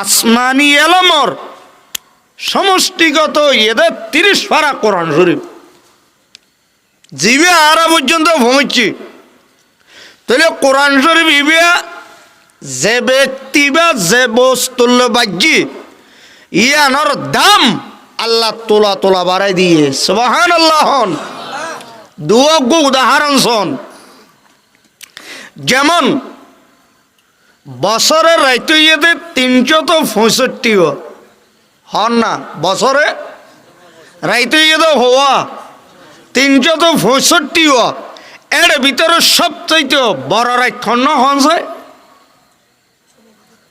আসমানি এলমর সমষ্টিগত এদের 30 পারা কোরআন শরীফ জিবে আরা পর্যন্ত পৌঁছছি। তাহলে কোরআন শরীফ ইবে যে ব্যক্তি বা যে বস্তুল্য বাজ্যি ইয়ানোর দাম আল্লাহ তোলা তোলা বাড়াই দিয়ে সুবহানাল্লাহ। দুয়োগ্য উদাহরণ শোন, যেমন বছরের রাইতে ইয়েতে 365 হন না, বছরে রাইতে ইয়েতে হওয়া 365 এর ভিতরে সবচাইতে বড় রাইক্ষণ হন যায়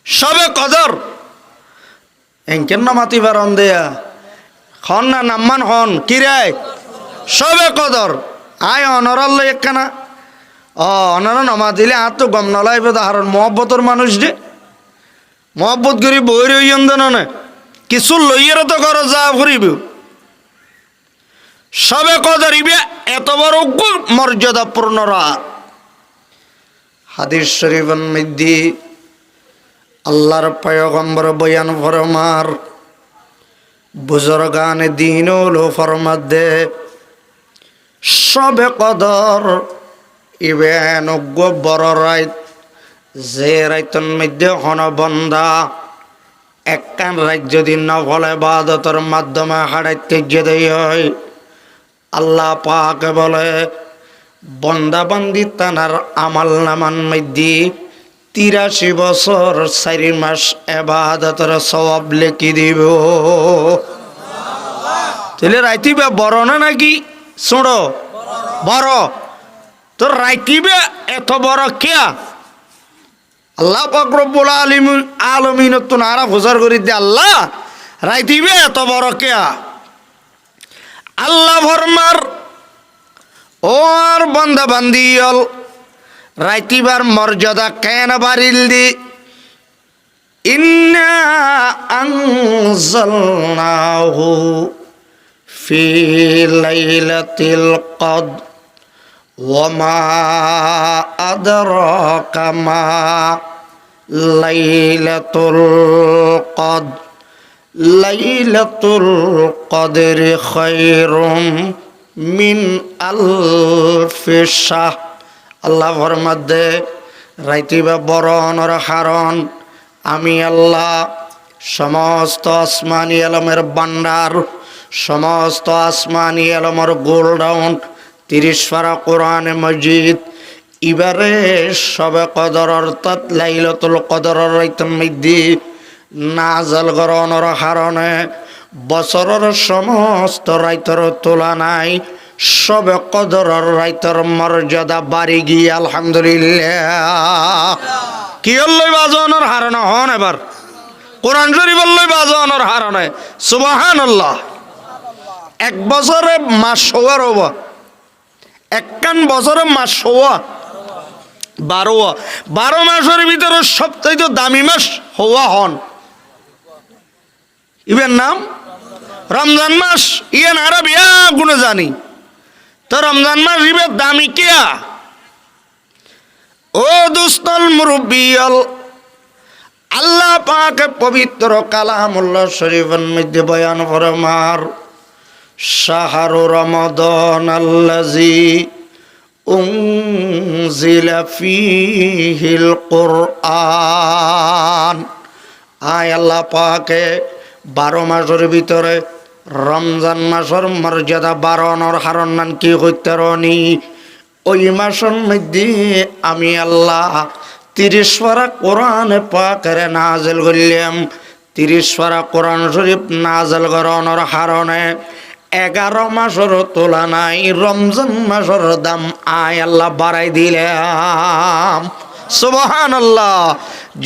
সবে কদর। এঙ্কের না মাতিবার দেয়া হন না নাম্মান হন কিরায় সবে কদর আয় অনরাল একখানা অনারা নমা দিলে আর তো গম নলাইবে তাহার মহব্বতর মানুষ যে মহব্বত করি বই রইন না কিছু লইয়ের তো করো যা ফুরিব সবে কদর ইবে এত বড় মর্যাদাপূর্ণ রাত। হাদিস শরীফের মধ্যে আল্লাহর পয়গম্বর বয়ান ফরমার বুজুর্গানে দিন লো ফরমাদে সবে কদর ইবেন বড় রাইত যে রাইতন মধ্যে হন বন্দা একখান রাত যদি নফল ইবাদতের মাধ্যমে হারাইতে যেতে হয় আল্লাহ পাক বলে বন্দা বান্দি তানার আমাল নামান মধ্যে 83 বছর 4 মাস ইবাদতের সওয়াব লিখি দিব। তাহলে রাইতিবে বড় না নাকি ছোড়ো বড়? তো রাইতিবে এত বড় কেয়া আল্লাহ পাক রব্বুল আলামিন তো নারা ফুজার করি দে আল্লাহ রাইতিবে এত বড় কেয়া। আল্লাহ ফরমার ও আর বান্দা বান্দিয়ল রাইতিবার মর্যাদা কেন বাড়িল দি ইন্না আনজালনাহু ফি লাইলাতিল কদর ওয়া মা আদরাকা মা লাইলাতুল কদর লাইলাতুল কদরি খায়রুম মিন আলফি শাহর। আল্লাহ ফরমাদে রাইতিবা বরণর হারণ আমি আল্লাহ সমস্ত আসমানি আলমের ভান্ডার সমস্ত আসমানি আলমের গোলডাউন 30 পারা কোরআনে মজিদ এবারে সবে কদর অর্থাৎ লাইলাতুল কদরের রাইতের মধ্যে নাজল গরণর হারণে বছরের সমস্ত রাইতের তুলনায় সবে কদরের রাইতের মর্যাদা বাড়ি গিয়ে আলহামদুলিল্লাহ। কি হল্লই বাজনের হারণে হন এবার কোরআন শরীফের লই বাজনের হারণে সুবহানাল্লাহ। এক বছরে মাস হওয়ার হবা একখান বছরে মাস হওয়া 12 মাসের ভিতরে সবচাইতে দামি মাস হওয়া হন ইবের নাম রমজান মাস। ইয়েন আরব ইয়া গুণে জানি তো রমজান মাস ইবে দামি কিয়া ও দুস্তল মুরব্বিয়ল আল্লাহ পাক পবিত্র কালামুল্লাহ শরীফের মধ্যে বয়ান ফরমার শাহরু রমাদান আল্লাযী উনজিলা ফীহিল কুরআন। আয় আল্লাহ পাকে 12 মাসের ভিতরে রমজান মাসের মর্যাদা বাড়ানোর হারণ নান কি করতে রনি ওই মাসের মধ্যে আমি আল্লাহ 30 পারা কোরআন পাকের নাজিল করলাম। 30 পারা কোরআন শরীফ নাজিল করানোর হারণে 11 মাসের তুলনায় রমজান মাসের দাম আয় আল্লাহ বাড়াই দিলাম সুবহানাল্লাহ।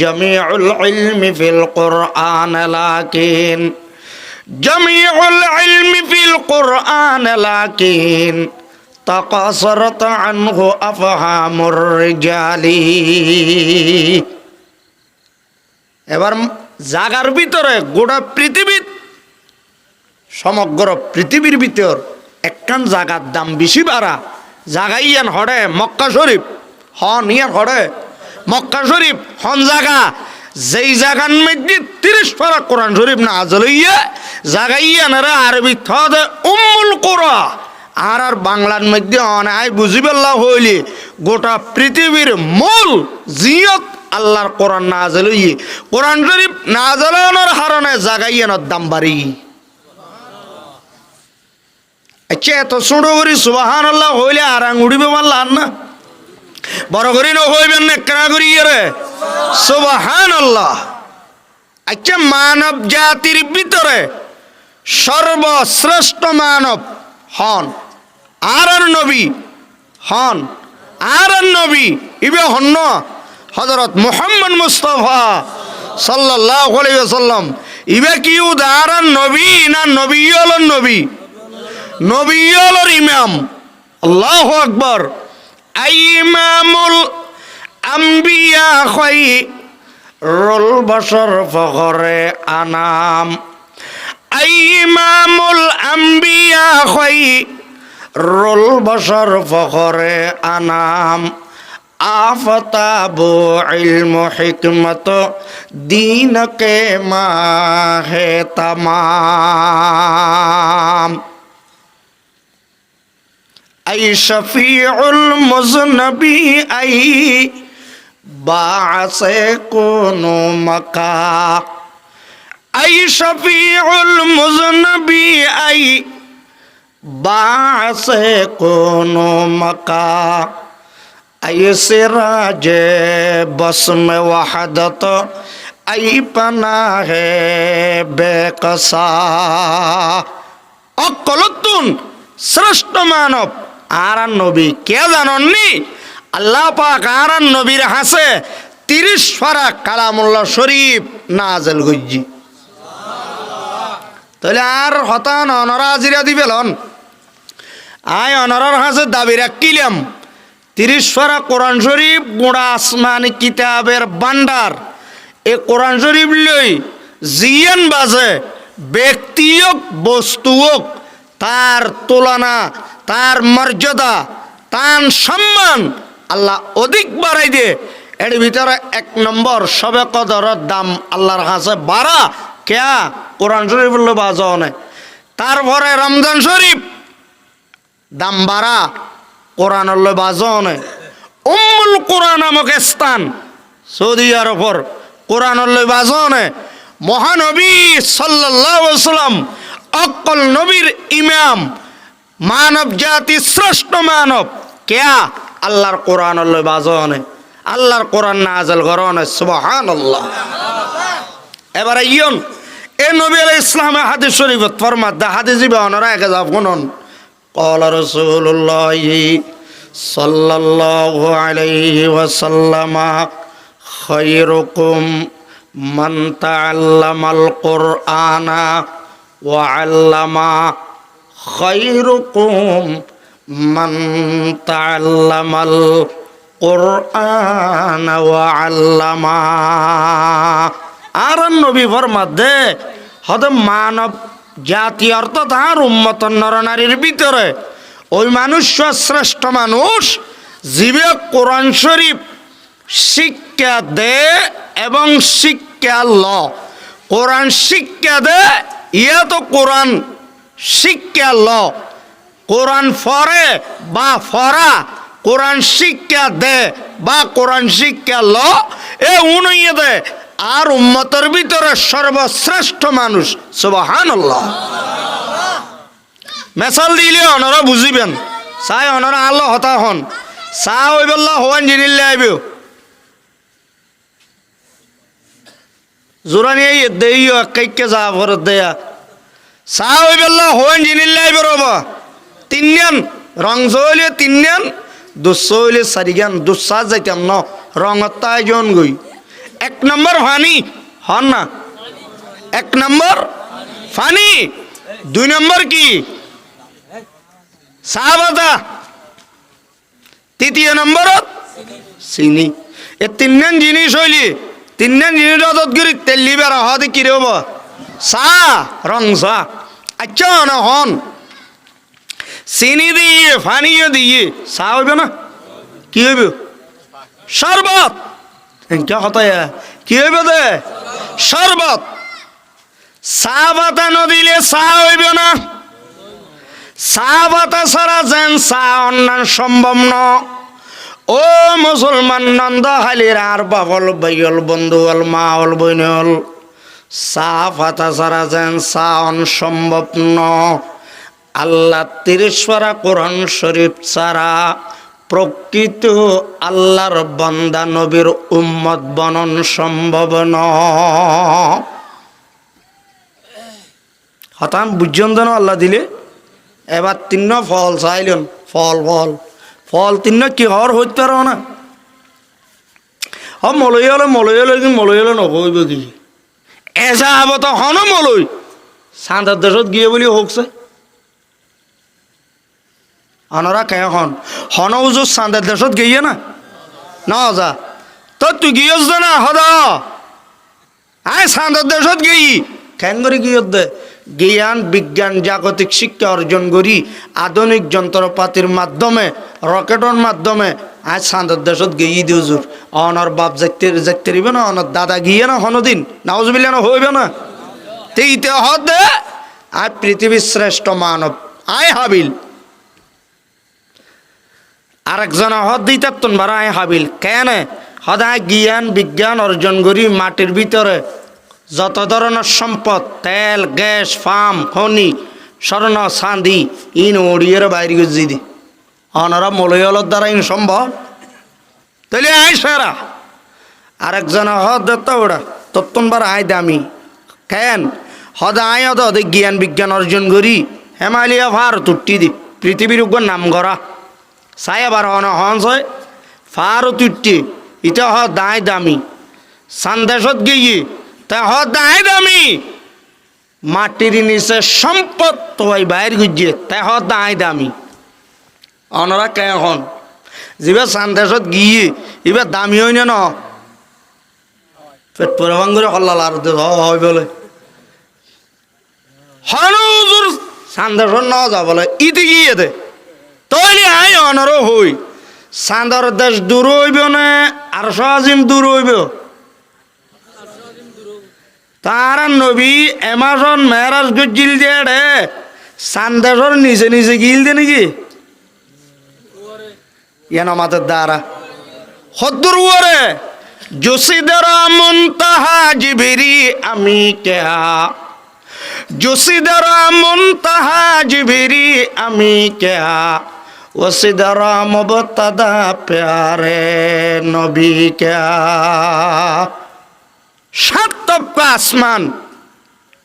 জামিউল ইলমি ফিল কুরআন লাকিন জামিউল ইলমি ফিল কুরআন লাকিন তাকাসারাত আনহু আফহামুর রিজালি। এবার জাগার ভিতরে গোটা পৃথিবীর সমগ্র পৃথিবীর ভিতর একখান জাগার দাম বেশি বাড়া জাগা ইয়ান হড়ে মক্কা শরীফ হন ইয়ান হড়ে মক্কা শরীফ হন জাগা যেই জায়গার মধ্যে 30 পারা কোরআন শরীফ নাযিল হইয়া জাগাইয়া নারে আরবি থদে উম্মুল কোরা আর বাংলার মধ্যে অনায় বুঝিবেল্লা হইলে গোটা পৃথিবীর মূল জিয়ত আল্লাহর কোরআন নাযিল হইয়ে কোরআন শরীফ নাযিল হওয়ার কারণে জাগাইয়া নর দাম বাড়ি। আচ্ছা এত ছোট করি সুবহানাল্লাহ হইলে আরাং উড়িবে মারলাম না, বড় করি না হইবেন না কেনা করি রে সুবহানাল্লাহ। আচ্ছা মানব জাতির ভিতরে সর্বশ্রেষ্ঠ মানব হন আর নবী হন আর নবী ইবে হন হযরত মুহাম্মদ মুস্তাফা সাল্লাল্লাহু আলাইহি ওয়াসাল্লাম। ইবে কি উদাহরণ নবী না নবী হলেন নবী, নবী হলেন ইমাম। আল্লাহু আকবার। ইমামুল আম্বিয়া খায়রুল বাশার ফখরে আনাম। ইমামুল আম্বিয়া খায়রুল বাশার ফখরে আনাম। আফতাবু ইলমু হিকমত দীনকে মাহে তামাম। আই শফিউল মুজনবি আই বাসে কোনো মাকা। আই শফিউল মুজনবি আই বাসে কোনো মাকা। I সিরাজে বসমে ওয়াহদত I পানাহে বেকসা। অকলতুন শ্রেষ্ঠ মানব আর নবী কে জাননি? আল্লাহ পাক আর নবীর হাসে 30 পারা কালামুল্লাহ শরীফ নাযিল হইজি। তাহলে আর হতান অনরা হাজিরা দিবেলন আয় অনরার হাসে দাবি রাখিলাম 30 পারা কোরআন শরীফ গোড়া আসমানি কিতাবের ভান্ডার। এ কোরআন শরীফ লই জিয়ান বাজে ব্যক্তি হোক বস্তু হোক তার তুলনা তার মর্যাদা তার সম্মান আল্লাহ অধিক বাড়াই দিয়ে। এর ভিতরে 1 নম্বর সবে কদরের দাম আল্লাহর কাছে বাড়া কেয়া কোরআন শরীফ বাজনে। তারপরে রমজান শরীফ দাম বাড়া কোরআন বাজনে। উম্মুল কোরআন নামক স্থান সৌদি আরবের কোরআন বাজনে। মহানবী সাল্লাল্লাহু আলাইহি ওয়াসাল্লাম অকল নবীর ইমাম মানব জাতি শ্রেষ্ঠ মানব কেয়া আল্লাহর কোরআন বাজনে আল্লাহর কোরআন নাযিল করনে সুবহানাল্লাহ। এবারে ইয়ন এ নবী আলাইহিস সালাম হাদিস শরীফত ফরমাত হাদিস দিবে অনরা একে যাব কোন قال رسول الله صلى الله عليه وسلم خيركم من تعلم القرآن وعلم خيركم من تعلم القرآن وعلم। আর নবী ফরমাত দে হতে মানব জাতি অর্থাৎ আর উম্মত নরনারীর ভিতরে ওই মানুষ শ্রেষ্ঠ মানুষ যিনি কোরআন শরীফ শিক্ষা দে এবং শিক্ষা ল। কোরআন শিক্ষা দে ইয়া তো কোরআন শিক্ষা ল। কোরআন ফরে বা ফরা কোরআন শিক্ষা দে বা কোরআন শিক্ষা ল এ উনইয়ে দে আর উম্মতের ভিতরে সর্বশ্রেষ্ঠ মানুষ সুবহানাল্লাহ। মেসাল দিলে অনরা বুঝিবেন চাই অনরা আল্লাহ হতা হন চা হইবেল্লা হওয়ান জিনিলে আইবে জোরানি দেইও একাইকে যা ভরত দেয়া চা হইবেল্লা হওয়ান জিনিলে আইবে রবা। 3 জন রং জইলে 3 জন দুসো হইলে 4 জন দুসা যাইতাম ন রঙতাই জন গই। 1 নম্বর ফানি হন না 1 নম্বর ফানি। 2 নম্বর কি সাহাবাদা। 3 নম্বর চিনি। এ 3 জিনিস হইলি 3 জিনিস আদত করি তেলি বেড়া হতে কি রব চা রং চা। আচ্ছা না হন চিনি দিয়ে ফানিও দিয়ে চা হইবে না কি হইব শরবত। কি হইবে দে শরবত। চা পাতা নদিলে চা হইব না, চা পাতা ছাড়া যেন চা অন্যান্য সম্ভব ন। ও মুসলমান নন্দ হালির আর বাবল বইল বন্ধু হল মা হল বইন হল, চা পাতা ছাড়া যেন চা অসম্ভব ন। আল্লাহ 30 পারা কোরআন শরীফ ছাড়া প্রকৃত আল্লাহর বান্দা নবীর উম্মত বনন সম্ভব ন। হঠাৎ বুঝছেন যেন আল্লাহ দিলে এবার 3 ফল চাইলেন, ফল ফল ফল 3 কি হর হইতে পারো না। মলই হলে নকইব কি এসা হব তো হন মলই চাঁদের দেশত গিয়ে বলি হোকছে অনরা কে হন উজুর চাঁদের দেশত গিয়ে না যা তো তুই গিয়েছ না হদা আয় চাঁদের দেশত গিয়ে কেন করে গিয়ে দে জ্ঞান বিজ্ঞান জাগতিক শিক্ষা অর্জন করি আধুনিক যন্ত্রপাতির মাধ্যমে রকেটের মাধ্যমে আজ চাঁদের দেশত গিয়ে দিউজুর অনর বাপ দেখতে দিবে না অনর দাদা গিয়ে না হনদিন নাউজুবিল্লাহ না হইবে না তেইতে হদে আজ পৃথিবীর শ্রেষ্ঠ মানব আয় হাবিল আরেকজন হদ দিতে তোমরা আয় হাবিল কেন হদায় জ্ঞান বিজ্ঞান অর্জন করি মাটির ভিতরে যত ধরনের সম্পদ তেল গ্যাস ফার্ম খনি স্বর্ণ চাঁদি ইন ওড়িয়ে বাইরে গুজি দি অনরা মলয়লর দ্বারা ইন সম্ভব তাহলে আয় সেরা আরেকজন হদ দত্ত ওরা তত্তনবার আয় দামি কেন হদ আয় হদ জ্ঞান বিজ্ঞান অর্জন করি হেমালিয়া ভার তুটি দি পৃথিবীর উপর নাম করা চাই আবার হন হয় ফার তুটি ইটা হদ দায় দামি সান্দেশত গিয়ে তা হদায় দামি মাটির নিচে সম্পদ তোই বাইর গুজিয়ে তাই হদায় দামি অনরা কে হন যিবা সান্দেশত গিয়ে এবার দামি হই না পেট পরে ভাঙ্গুরে হল্লাল আর হয় বলে হনুজুর সান্দেশত ন যা বলে ইতি গিয়ে দে তৈরি আই অনরও হই চাঁদর দেশ দূর হইব না আর সজিম দূর হইব তার নবী এমাজন মেরাজ গিল দিয়ে রে সান্দেশর নিচে নিচে গিল দে নাকি ইয়ান আমাদের দ্বারা হদ্দুর ওরে জসিদর মুনতাহা জিবরি আমি কেয়া জসিদর মুনতাহা জিবরি আমি কেয়া ওসিদর মুবতাদা প্যারে নবী কেয়া 7 তবকা আসমান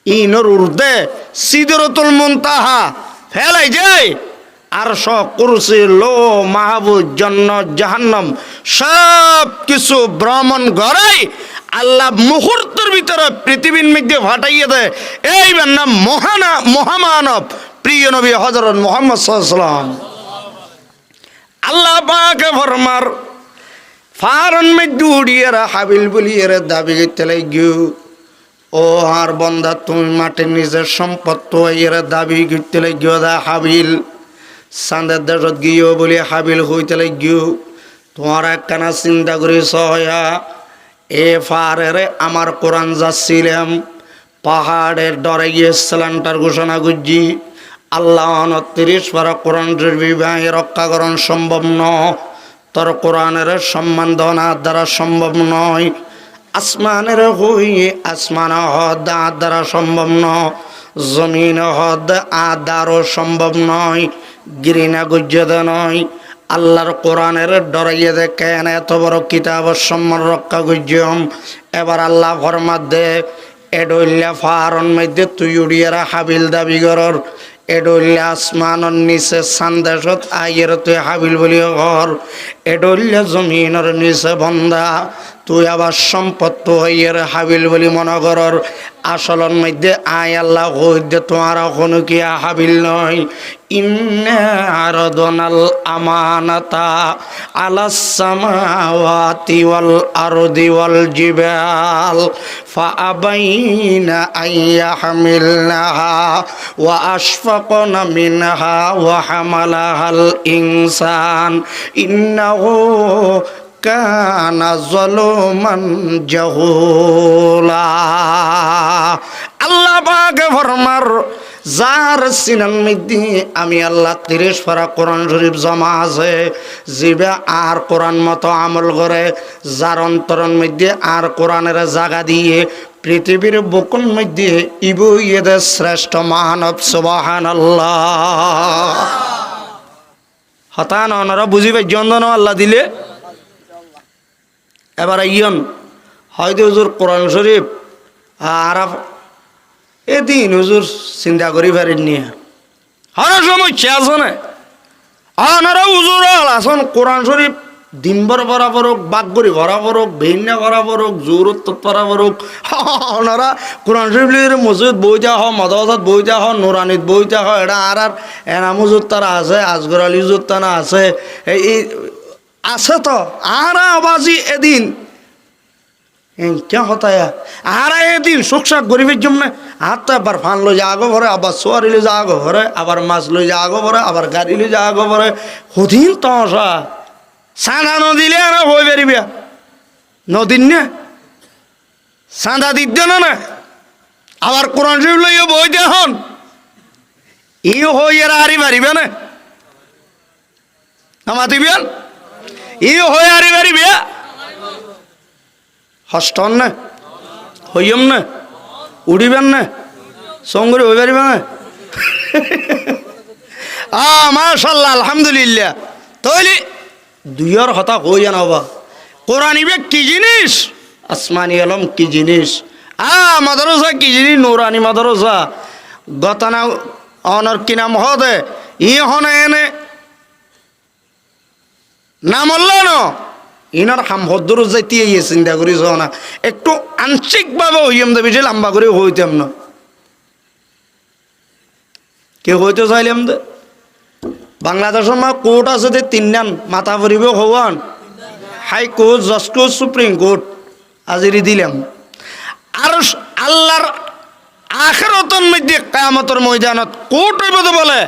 ইনর উর্দে সিদরতুল মুনতাহা ফেলাই যায় আর কুরসি লো মাহবুব জান্নাত জাহান্নাম সব কিছু ভ্রমণ করাই আল্লাহ মুহূর্তের ভিতরে পৃথিবীর মধ্যে ফাটাইয়ে দেয় এই নাম মহামানব প্রিয় নবী হযরত মুহাম্মদ সাল্লাল্লাহু আলাইহি ওয়াসাল্লাম আল্লাহ পাকে ফরমার ফারন মধ্যে উড়িয়েরা হাবিল বলিয়ে দাবি করতে লাগিও ও আর বন্দা তুমি মাটির নিজের সম্পদ তো এর দাবি করতে লাগিও দা হাবিল চাঁদের দেশত গিয়েও বলি হাবিল হইতে লাগিও তোমার একখানা চিন্তা করি সহয়া এ ফারেরে আমার কোরআন যাচ্ছিলাম পাহাড়ের ডরে গিয়ে সিলেন্টার ঘোষণা করছি আল্লাহ 29 পারা কোরআন বিবাহে রক্ষাকরণ সম্ভব নয় তোর কোরআনের সম্মান দেওয়ার দ্বারা সম্ভব নয় আসমানের হই আসমান হদ দ্বারা সম্ভব নয় জমিন হদ দ্বারও সম্ভব নয় গিরিনা গুজ্জদ নয় আল্লাহর কোরআনের ডরাইয়ে দে কেন এত বড় কিতাবের সম্মান রক্ষা গুজ্জম এবার আল্লাহ ফরমাত দে এডইল্লা ফারন মধ্যে তুই উড়িয়ারা হাবিল দাবি করর এডইল্লা আসমানের নিচে সান্দেশত আইয়ের তুই হাবিল বলিও ঘর এডইল্লা জমিনের নিচে বন্দা তুই আবার সম্পত্ত হইয়ের হাবিল বলি মনে করর আসলের মধ্যে আয় আল্লাহ হইতে তোমার কোনো কি হাবিল নয় ইন্না আরদনাল আমানাতা আলাস সামাওয়াতি ওয়াল আরদি ওয়াল জিবাল ফাআবাইনা আইয়াহমিলনাহা ওয়া আশফাকনা মিনহা ওয়া হামালাহাল ইনসান ইন্নাহু কানা যালুমান জাহুলা। আল্লাহ পাক ফরমার যার সিনার মধ্যে আমি আল্লাহ 30 পারা কোরআন শরীফ জমা আছে, জিবে আর কোরআন মতো আমল করে, যার অন্তরের মধ্যে আর কোরআনের জায়গা দিয়ে পৃথিবীর বুকুর মধ্যে ইবুইয়েদের শ্রেষ্ঠ মানব। সুবহানাল্লাহ। হতান ওনারা বুঝিবে জন্দন আল্লাহ দিলে। এবার ইয়ন হয়তো হুজুর কোরআন শরীফ আর এদিন হুজুর চিন্তা করি পারেননি, হর সমস্যা আছে না। ওনারা হুজুর আসন কোরআন শরীফ ডিম্বর বরাবর হোক, বাগগরি বরাবর হোক, ভিন্না বরাবর হোক, জোরত বরাবর হোক, ওনারা কোরআন শরীফের মসজিদ বইতে হয়, মদরসাত বইতে হয়, নুরানিত বইতে হয়। এটা আর এনাম হুজুর তারা আছে, আজগর আলী হুজুর তারা আছে, এই আছে তো। আর আবাজি এদিন কে হতায়া আর এদিন সুখসাক গরিবের জন্য আর তো একবার ফান লই যা আগো ভরে, আবার সোয়ারি লই যা আগো ভরে, আবার মাছ লই যা আগো ভরে, আবার গাড়ি লই যা আগো ভরে। সুদিন তসা চাঁদা নদিলে আর হয়ে পারিবে নদীর না চাঁদা দিত না। আবার কোরআন শরীফ লইয়া বই দেখুন ই হই আর হারি পারিবে না, মাতিবেন ই হয়ে হারি পারিবে হস্টন না, হইম না, উড়িবেন না, সঙ্গে হয়ে পারিবে না। মাশাআল্লাহ, আলহামদুলিল্লাহ। তাহলে দুইয়ের হতা হই আনবা কোরআন ইবে কি জিনিস, আসমানি আলম কি জিনিস, মাদ্রাসা কি জিনিস, নুরানি মাদ্রাসা গতানা অনর কি নাম হদে ই হনে এনে নাম হল্ল ন ইনার হাম হদ্দুর যাইতে চিন্তা করিস না। একটু আংশিকভাবে হইম দে, বেশি লম্বা করে হইতাম না। কেউ হইতে চাইলাম দে বাংলাদেশের মা কোর্ট আছে যে 3 নান মাথা পরিব হওয়ান, হাই কোর্ট, জাজ কোর্ট, সুপ্রিম কোর্ট আজিরি দিলাম। আর আল্লাহর আখিরাতের মধ্যে কিয়ামতের ময়দানত কোর্ট হইব বলে,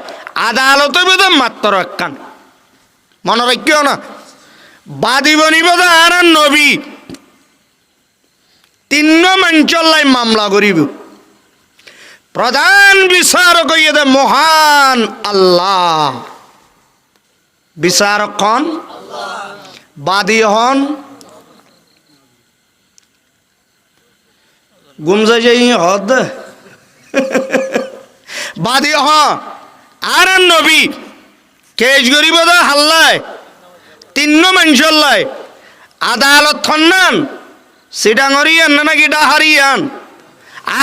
আদালত হইব মাত্র একখান। মনে রাখিও না, বাদী বনিব আর নবী 3 মাঞ্চল্লাই মামলা করিব। প্রধান বিচারক হইয়া মহান আল্লাহ, বিচারক হন, বাদী হন, গুমজা যাই হদ বাদী হ আর নবী কেস গরিব হাল্লায় 3 মাঞ্চল্লায় আদালত খন্নান সিডাঙরিয়ান নাকি ডাহারিয়ান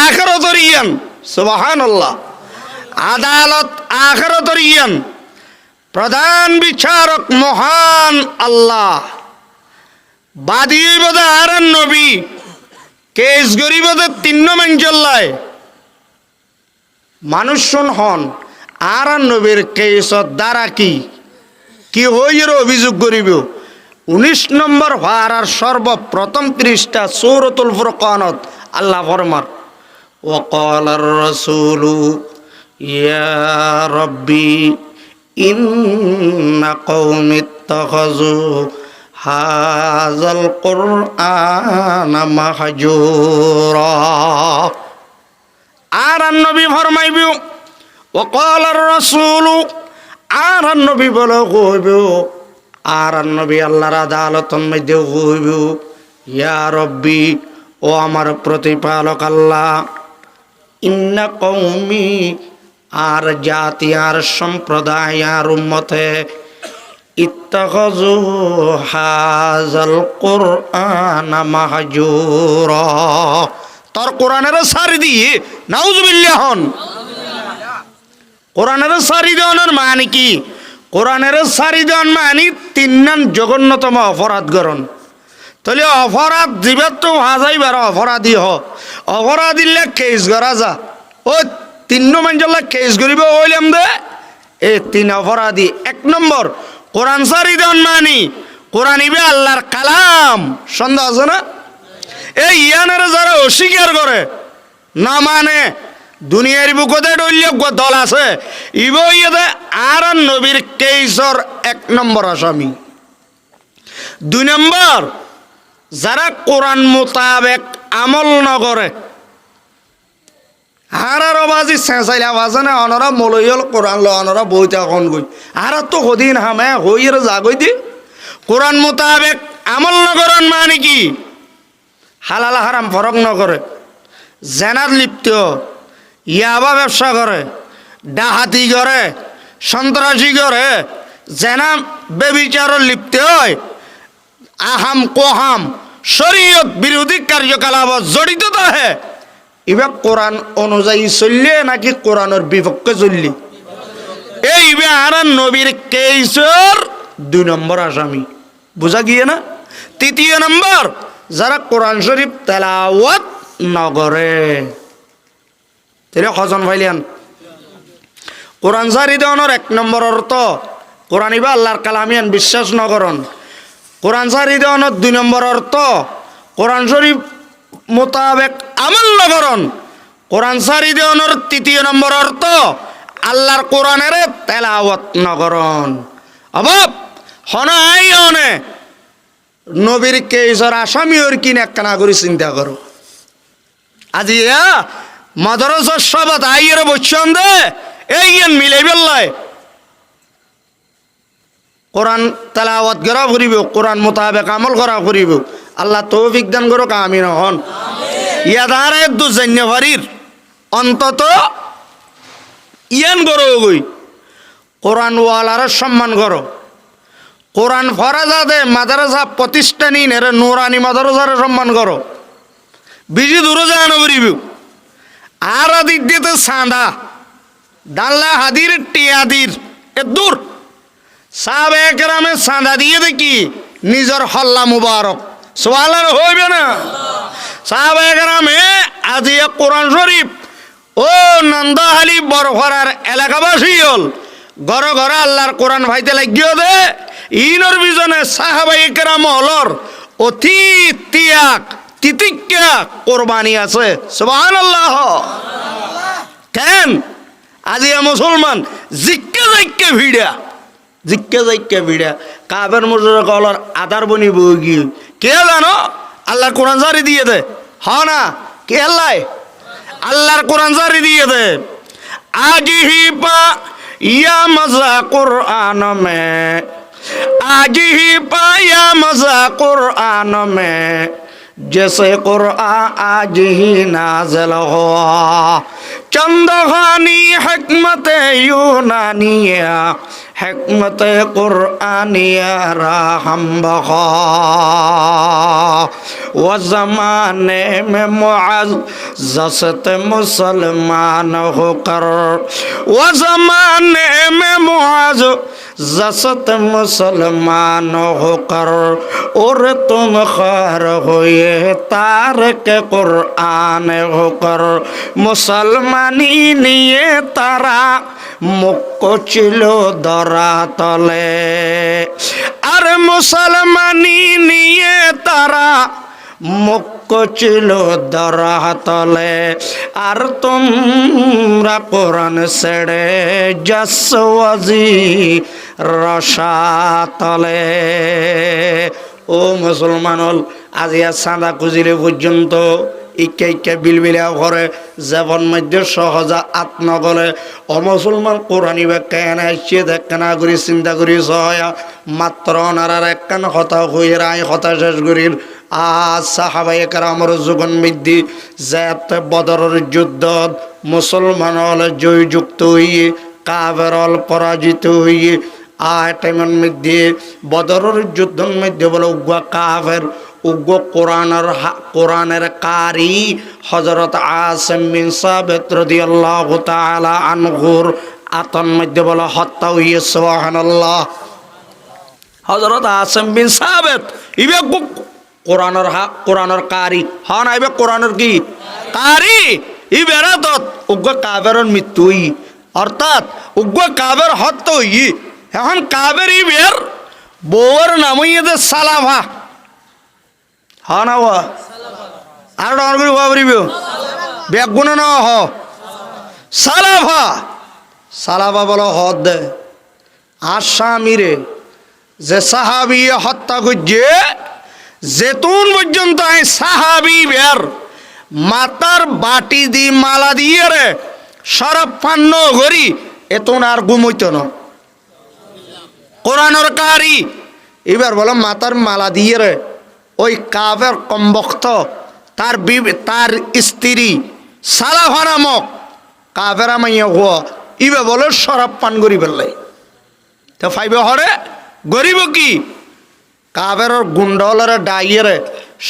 আখিরাতরিয়ান। সুবহানাল্লাহ। আদালত আখিরাতরিয়ান, প্রধান বিচারক মহান আল্লাহ, বাদী বোধ আর নবী, কেস গরিব 3 মাঞ্চল্লায় মানুষ হন আর নবীর কেসর দ্বারা কি কি হইর অভিযোগ করিব। 19 নম্বর ভাড়ার সর্বপ্রথম পৃষ্ঠা সূরাতুল ফুরকানত আল্লাহ ফরমান, ওয়াকালার রাসূলু ইয়া রাব্বি ইন্না কওমি ইত্তাখাযু হাযাল কুরআনা মাহজুরা। আর নবী ফরমাইব, ওয়াকালার রাসূলু, আর নবী বলে কইব, আর নবী আল্লাহর আদালতের মধ্যে কইব, ইয়া রব্বি, ও আমার প্রতিপালক আল্লাহ, ইন্না কওমি, আর জাতি আর সম্প্রদায় আর উম্মতে, ইত্তাখাযু হাযাল কুরআনা মাহজুরা, তোর কোরআনের সারি দিয়ে নাউজুবিল্লাহ হন। কোরআনের সারি দেওয়ানোর মানে কি? কোরআনের সারি দেওয়ান মানে 3 নান জঘন্যতম অপরাধ গ্রহণ। তাহলে অপরাধ দিবার তো হাজাইবার অপরাধী অপরাধীলে কেস করা যা, ও 3 মাঞ্চল্লা কেস করিব হইলাম দে এই 3 অপরাধী। 1 নম্বর কোরআন সারি দেওয়ান মানে কোরআন ইবে আল্লাহর কালাম, সন্দেহ আছে না? এই ইয়ানের যারা অস্বীকার করে না মানে দুনিয়ার বুকতে ডলিয়ে দল আছে, ইব ইয়ে আর নবীর কেসর 1 নম্বর আসামি। 2 নম্বর যারা কোরআন মোতাবেক আমল নকরে হারারো বাজি চেঁচাইলে বাজে না অনরা মলইল কোরআন ল অনরা বইতে এখন গই আর তো সদিন হামে হইয়ের জাগই দি কোরআন মোতাবেক আমল নকরন মানে কি হালাল হারাম ফরক নকরে জেনাত লিপ্ত ইয়াবা ব্যবসা করে ডাহাতি করে সন্ত্রাসী করে জেনা বেবিচার লিপ্ত হয় আহাম কোহাম শরীয়ত বিরোধী কার্যকলাপ জড়িত থাকে এবার কোরআন অনুযায়ী চললে নাকি কোরআনের বিপক্ষে চললি এইবার আর নবীর কেসর 2 নম্বর আসামি বুঝা গিয়ে না। 3 নম্বর যারা কোরআন শরীফ তেলাওয়াত নগরে তেরে হজন ভাইলিয়ান কোরআন জারি দেওয়ানোর 1 নম্বর অর্থ কোরআন ইবা আল্লাহর কালামিয়ান বিশ্বাস নগরণ। কোরআন জারি দেওয়ানোর 2 নম্বর অর্থ কোরআন শরীফ মোতাবেক আমল নগরণ। কোরআন জারি দেওয়ানোর 3 নম্বর অর্থ আল্লাহর কোরআনের তেলাওয়াত নগরণ। অভাব হনাই অনে নবীর কেসর আসামি ওর কিনে একখানা করে চিন্তা করো আজি মাদ্রাসার সবাত আইয়ের বসছেন দে এই মিলে বেল্লায় কোরআন তেলাওয়াত করা করিব কোরআন মোতাবেক আমল করা করিব আল্লাহ তৌফিক দান করো আমিন হন ইয়াদার দু জান্যভারির অন্তত ইয়ান করো গই কোরআন ওয়ালার সম্মান করো কোরআন ফরাজা দে মাদ্রাসা প্রতিষ্ঠানী নেরে নুরানি মাদ্রাসার সম্মান করো বিজি দূরে যান করিব আর আদিক দিতে সাঁদা ডাল্লা হাদির টিয়াদির এ দূর সাহাবে একরামে সাঁদা দিয়ে দেখি নিজের হল্লা মুবারক সোয়ালার হইবে না সাহাবে একরামে আজি কোরআন শরীফ ও নন্দাহালি বরফরার এলাকাবাসী হল ঘরে ঘরে আল্লাহর কোরআন ভাইতে লাগিও দে ইনর বিজনে সাহাবে একরাম হলর অতি ত্যাগ তিতিক্ষা কোরবানি আছে সুবহানাল্লাহ। কেন আজি মুসলমান জিক্কে যাইকে ভিড়া কাবের মজুর কলর আধার বনি বগি কে জানো আল্লাহর কোরআন জারি দিয়ে দে হ না কে আল্লাহর কোরআন জারি দিয়ে দে আজ হি পা ইয়া মজা কুরআন মে আজ হি পা ইয়া মজা কুরআন মে जैसे कुरआन आज ही नाज़िल हुआ चंदखानी हिकमत यूनानिया हिकमत कुरआनिया राहम बखा व ज़माने में मुअज़्ज़त मुसलमान होकर व ज़माने में मुअज़्ज़त मुसलमान होकर और तुम खैर हुए तारक कुरआन होकर मुसलमानी निये तारा मुक्को चिलो दरा तले अरे मुसलमानी निये तारा मुक्को चिलो दरा तले আর তোমরা কোরআন ছেড়ে জসওয়াজি রসাতলে ও মুসলমান হল আজিয়া চাঁদা খুঁজিলে পর্যন্ত ইকে ইকে বিলবিলা করে জীবন মধ্যে সহজা আত্মগলে অমুসলমান কোরআনি ব্যাখ্যা এনে আসছে দেখা করি চিন্তা করি সহায়া মাত্র ওনার একখান কথা হয়ে রায় কথা শেষ করির সাহাবায়ে কেরামের যুগন মধ্যে যে বদরের যুদ্ধ মুসলমান হল জয়যুক্ত হইয়ে কাফের হল পরাজিত হইয়ে টাইমের মধ্যে বদরের যুদ্ধের মধ্যে বলে উগ্র কাফের উগ্র কোরআনের কারি হযরত আসিম বিন সাবিত রাদিয়াল্লাহু তাআলা আনহুর আতন মধ্যে বলে হত্যা হইয়ে সুবহানাল্লাহ। হযরত আসিম বিন সাবিত ইবে কোরআনের কারি হন আইবে কোরআনের কি কারি ইবেরা তো উগ্র কাফেরের মৃত্যু হই অর্থাৎ উগ্র কাফের হত্যা হই এখন কাফের ইবের বউর নাম হইয়ে সালাফা হন আর ডর করে বাবরিব বেগুন না হ সালাফা সালাফা বলো হদ দে আসামিরে যে সাহাবি হত্যা করছে যেতুন পর্যন্ত এই সাহাবি বের মাতার বাটি দি মালা দিয়ে রে শরাব পান্ন করি এতন আর ঘুমইত না কোরআনের কারি এবার বলো মাতার মালা দিয়ে রে ওই কাফের কমবক্ত তার তার স্ত্রী সালাফা নামক কাফেরা মাইয়া হওয়া ইবে বলে শরাব পান করি ফেললাই তো ফাইবে হরে গরিব কি কাফের গুন্ডলরে ডাইয়েরে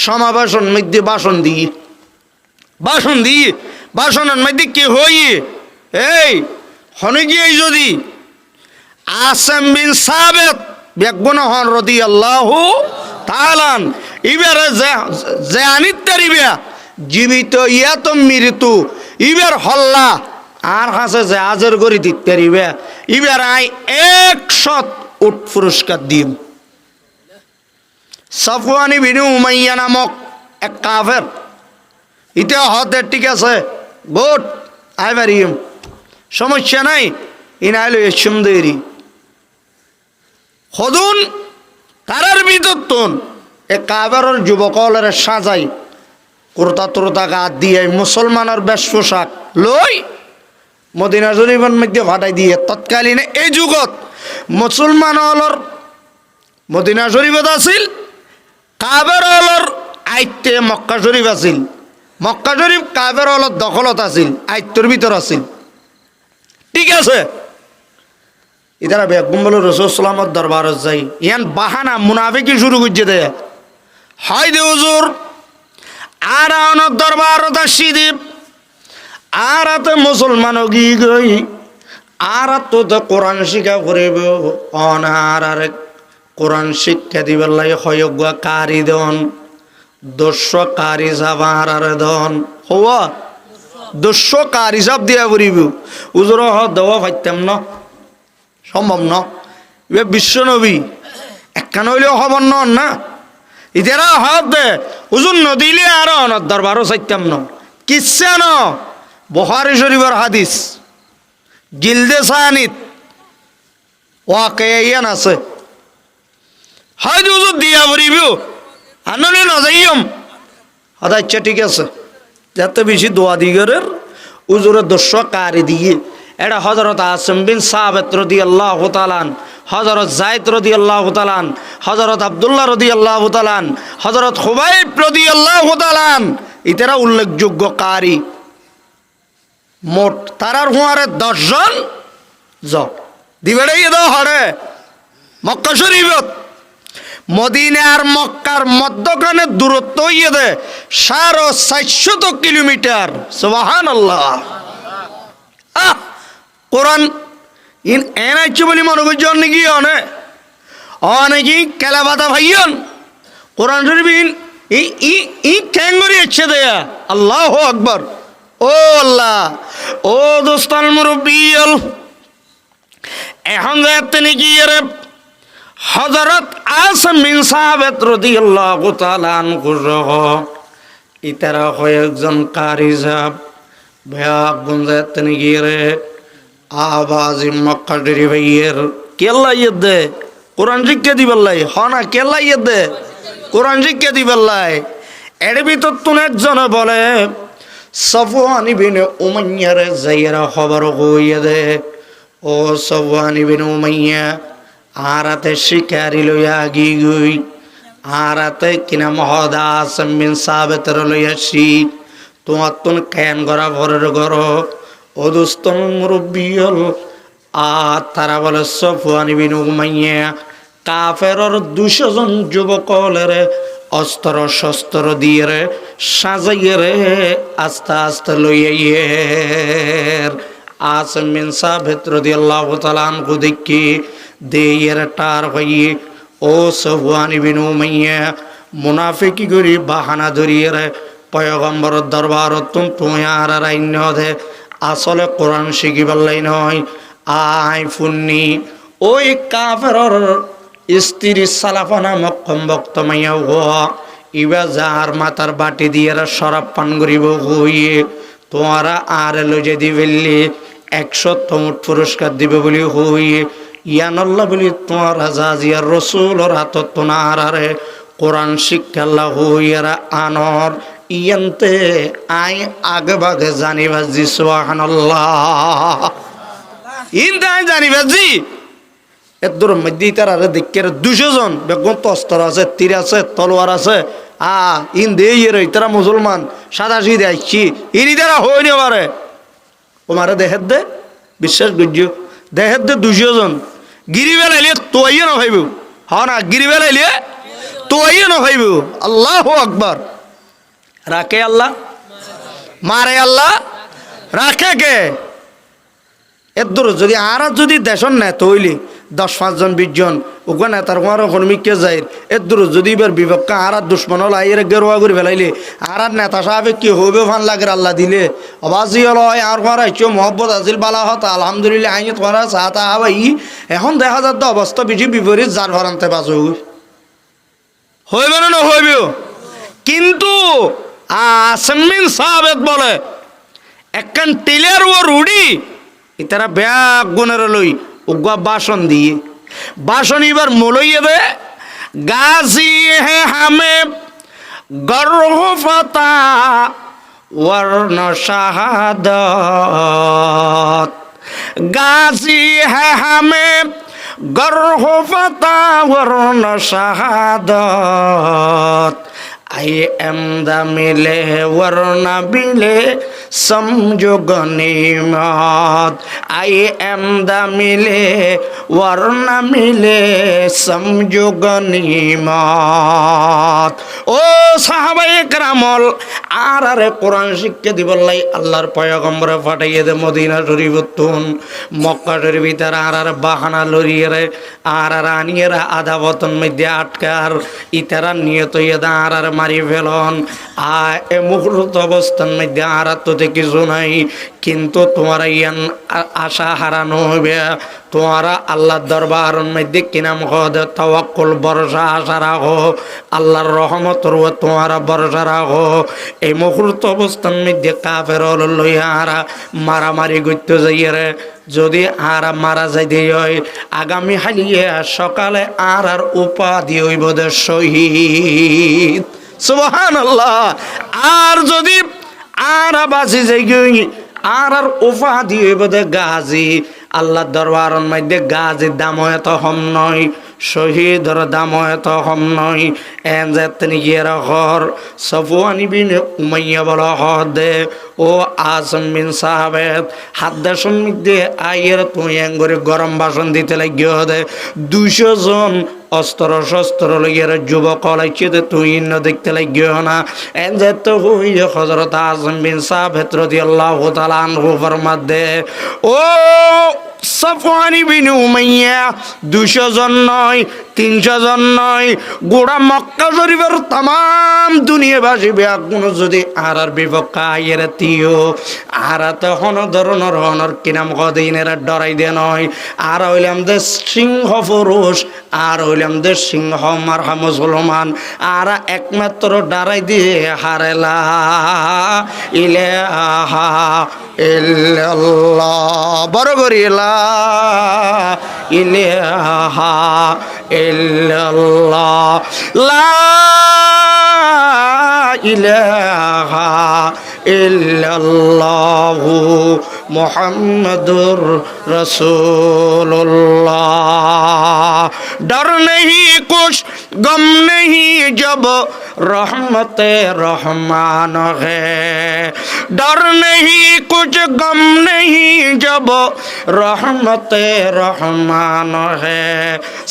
সমাবেশন মধ্যে ভাষণ দিয়ে ভাষণের মধ্যে কি হই এই হনে গিয়ে যদি আসেম বিন সাবেত বেগুন হন রাদিয়াল্লাহু তাআলা ইবারে যে আনিতারিবে জীবিত ইয়া তো মৃত্যু ইবার হল্লা আর কাছে যে আজর করি দিতে পারিবে ইবার আই 100 উট পুরস্কার দিম সাফওয়ান ইবনে উমাইয়া নামক এক কাফের ইতে হতে ঠিক আছে গুড আই পারিম সমস্যা নাই ইনাইলো সুন্দরী হদুন তারার বিদত্তন এ কাফেরের যুবকলের সাজাই কুর্তা তুর্তা গাত দিয়ে মুসলমানের বেশ পোশাক লই মদিনা শরীফের মধ্যে ফাটাই দিয়ে তৎকালীন এই যুগত মুসলমান হলর মদিনা শরীফত আছিল কাবের হলর আইতে মক্কা শরীফ আছিল মক্কা শরীফ কাবের হলর দখলত আছিল আইত্তর ভিতর আছিল ঠিক আছে ইতারা বেগম বলে রসুল সালামত দরবারত যাই ইয়ান বাহানা মুনাফিকি শুরু করছে দে হয় দে হুজুর আর আওনের দরবারত আসি দীপ আর আতে মুসলমান গি গই আর তো কোরআন শিক্ষা করিব অনার আর কোরআন শিক্ষা দিবার লাগে হয়জ্ঞ কারি দন দস্য কারি যাবার আর দন হওয়া দস্য কারি সব দিয়া করিব উজর হ দেওয়া পাইতাম না সম্ভব ন এ বিশ্ব নবী একখান হইলেও খবর নন না ইতারা হত দে হুজুর নদিলে আর অনার দরবারও চাইতাম ন কিচ্ছা ন বুখারী শরীফের হাদিস জিলদে সানিত ওয়াকিয়ান আছে হয়তো হুজুর দিয়া পড়িব আনলে না যাইম আদা আচ্ছা ঠিক আছে যাতে বেশি দোয়া দিগরের হুজুরের দস্য কারি দিয়ে এটা হযরত আসিম বিন সাবিত রাদিয়াল্লাহু তাআলা হযরত যায়েদ রাদিয়াল্লাহু তাআলা হযরত আব্দুল্লাহ রাদিয়াল্লাহু তাআলা হযরত খুবাইব রাদিয়াল্লাহু তাআলা ইতারা উল্লেখযোগ্য কারি মোট তারার হুঁয়ারে 10 জন দিবেড়াই দাও হরে মক্কা শরীফত মদিনা আর মক্কার মধ্যখানে দূরত্ব হইয়ে দে 450 কিলোমিটার সুবহানাল্লাহ কোরআন ইন এনাইছে বলি মনে করছে অনেকি অনেকি কেলাবাদা ভাইয়ন কোরআন শরীফ ই ক্যাঙ্গরি ইচ্ছে দেয়া আল্লাহু আকবার ও আল্লাহ ও দোস্তান মুরব্বিয়াল এখন যাতে নাকি রে হযরত আসিম বিন সাবিত রাদিয়াল্লাহু তাআলা আনহু ইতারা হয় একজন কারি সাহেব ভয়া গুনজাতে নাকি রে আওয়াজ মক্কা শরীফের কেল্লা ইদে কোরআন শিক্ষা দিবাল্লাই হনা কেল্লা ইদে কোরআন শিক্ষা দিবাল্লাই এর ভিতর তুন একজন বলে সাফওয়ান ইবনে উমাইয়ার যাইরা খবর হইয়া দে ও সাফওয়ান ইবনে উমাইয়া আরাতে শিকারি লইয়া গি গই আরাতে কিনা মহদা আসিম বিন সাবিত লইয়াছি তোমার তুন কেন গরা ভরের গর ও দোস্তন মুরব্বিয়ল আর তারা বলে সাফওয়ান ইবনে উমাইয়া কাফেরর 200 জন যুবকলের অস্ত্র শস্ত্র দিয়ে রে সাজাইয়ে রে আস্তে আস্তে লইয়ে আসিম বিন সাবিত রাদিয়াল্লাহু তাআলা আনহু দেখি দেয়ের টার হইয়ে ও সাফওয়ান ইবনে উমাইয়া মুনাফিকি করি বাহানা ধরিয়ে রে পয়গম্বর দরবারত তুমি আর আইন দে আসলে কোরআন শিখিবার লাই নয় আই ফুন্নি ওই কাফেরর স্ত্রী সালাফা নামক কমবক্ত মাইয়া ইবা যার মাতার বাটি দিয়ে শরাব পান করিব হইয়ে তোমারা আর লইজে দিবেলি 100 উট পুরস্কার দিবে বলি হইয়ে ইয়ানল্লাহ বলি তোমার হাজাজিয়ার রসুলর হাতত তোনারে কোরআন শিক্ষাল্লাহ হইয়ারা আনর ইয়ান্তে আই আগে ভাগে জানিবাজি সুবহানাল্লাহ ইনতে আই জানিবাজি এদুর মধ্যে তারা দেখে 200 জন বেগুন তস্তর আছে তীর আছে তলোয়ার আছে ইন দে তারা মুসলমান সাদা সিধে আসছি ইনি তারা হইনি পারে ওমারে দেহের দে বিশ্বাস গুজ্জ দেহের দে 200 জন গিরি বেলাইলে তোয়াইও না ভাইব হ না গিরি বেলাইলে তোয়াইও না ভাইব আল্লাহু আকবার রাখে আল্লাহ মারে আল্লাহ রাখে কে এদুর যদি আর যদি দেশন নেয় তৈলি 10-5 জন 20 জন ওখানে নেতার কোনো কর্মীকে যায় এদুর যদি এবার বিপক্ষে আর দুশ্মন হল আইয়ের গেরুয়া করে ফেলাইলে আর নেতা সাহেব কি হবে ফান লাগে আল্লাহ দিলে আবাজি হল আর ঘর আইছো মহব্বত আজিল বালা হত আলহামদুলিল্লাহ আইনি তোমার চাহতা হাবাই এখন দেখা যাচ্ছে অবস্থা বেশি বিপরীত যার ভরান্তে বাঁচো হইবে না হইবে কিন্তু আসমিন সাহেব বলে একখান টিলের ও রুড়ি ইতারা ব্যাগ গুণের লই উগা বাসন দিয়ে বাসন এবার মলইয়ে দে গাজি হে হামে গর্হ ফাতা ওয়ার্ণ শাহাদাত গাজি হে হামে গর্হ ফাতা ওয়ার্ণ শাহাদাত आई एमदा मिले वरना बिले समझो गनीमत आई एमदा मिले वरना मिले समझो गनीमत ओ साहाबाए करामल आरे कुरान शिक्षा दिबल्लाई আল্লাহর পয়গম্বরে পাঠাইয়ে দে মদিনা শরীফতুন মক্কা শরীফ ভিতর আর বাহানা লরিয়ে আর আনিয়েরা আধা বতন মধ্যে আটকার ইতারা নিয়ত ইদা আর মারি ফেলন এ মুহূর্ত অবস্থান মধ্যে আর তো কিছু নাই কিন্তু তোমার ইয়ান আশা হারানো হবে তোমারা আল্লাহর দরবার মধ্যে কিনাম হদ তাওয়াক্কুল ভরসা আশা রাখো আল্লাহর রহমতের উপর তোমারা ভরসা রাখো এই মুহূর্ত অবস্থান মধ্যে কাফের লইয়ারা মারামারি করতে যাইয়ে যদি আর মারা যাইতে হয় আগামী হালিয়ে সকালে আর উপাধি হইব দে শহীদ সুবহানাল্লাহ আর যদি আর বাঁচি যাই আর উপাধি হইব দে গাজী আল্লাহ দরবারের মধ্যে গাজীর দাম এত কম নয় শহীদর দাম এত কম নয় এন যে তিনি গিয়ে ঘর সফওয়ান বিন উমাইয়া বলা দে ও আসম বিন সাহাবেদ হাত দেশন মধ্যে আইয়ের তুই করে গরম বাসন দিতে লাগিয়ে দে 200 জন অস্ত্র শস্ত্র লইয়ের যুবক লাইছে তুই ইন্ন দেখতে লাগিও না এন যে তো হই হযরত আসম বিন সাহাবেদ রাদিয়াল্লাহু তাআলা আনহু ফরমাত দে ও সফওয়ান বিন উমাইয়া 200 জন নয় 300 জন নয় গোড়া মক্কা শরীফের तमाम দুনিয়াবাসী ব্যাগুণ যদি আর বিপক্ষ আইয়ের তিও আর তখন ধরনের হনর কিনাম কদিনেরা ডরাই দে নয় আর হইলাম দে সিংহ পুরুষ আর হইলাম দে সিংহ মারহা মুসলমান আর একমাত্র ডরাই দিয়ে হারেলা ইলাহা ইল্লাল্লাহ বড় করিলা ইলাহা ইল্লাল্লাহ লা ইলাহা ইল্লাল্লাহু মুহাম্মাদুর রাসূলুল্লাহ डर नहीं कुछ गम नहीं जब रहमते रहमान है डर नहीं कुछ गम नहीं जब रहमते रहमान है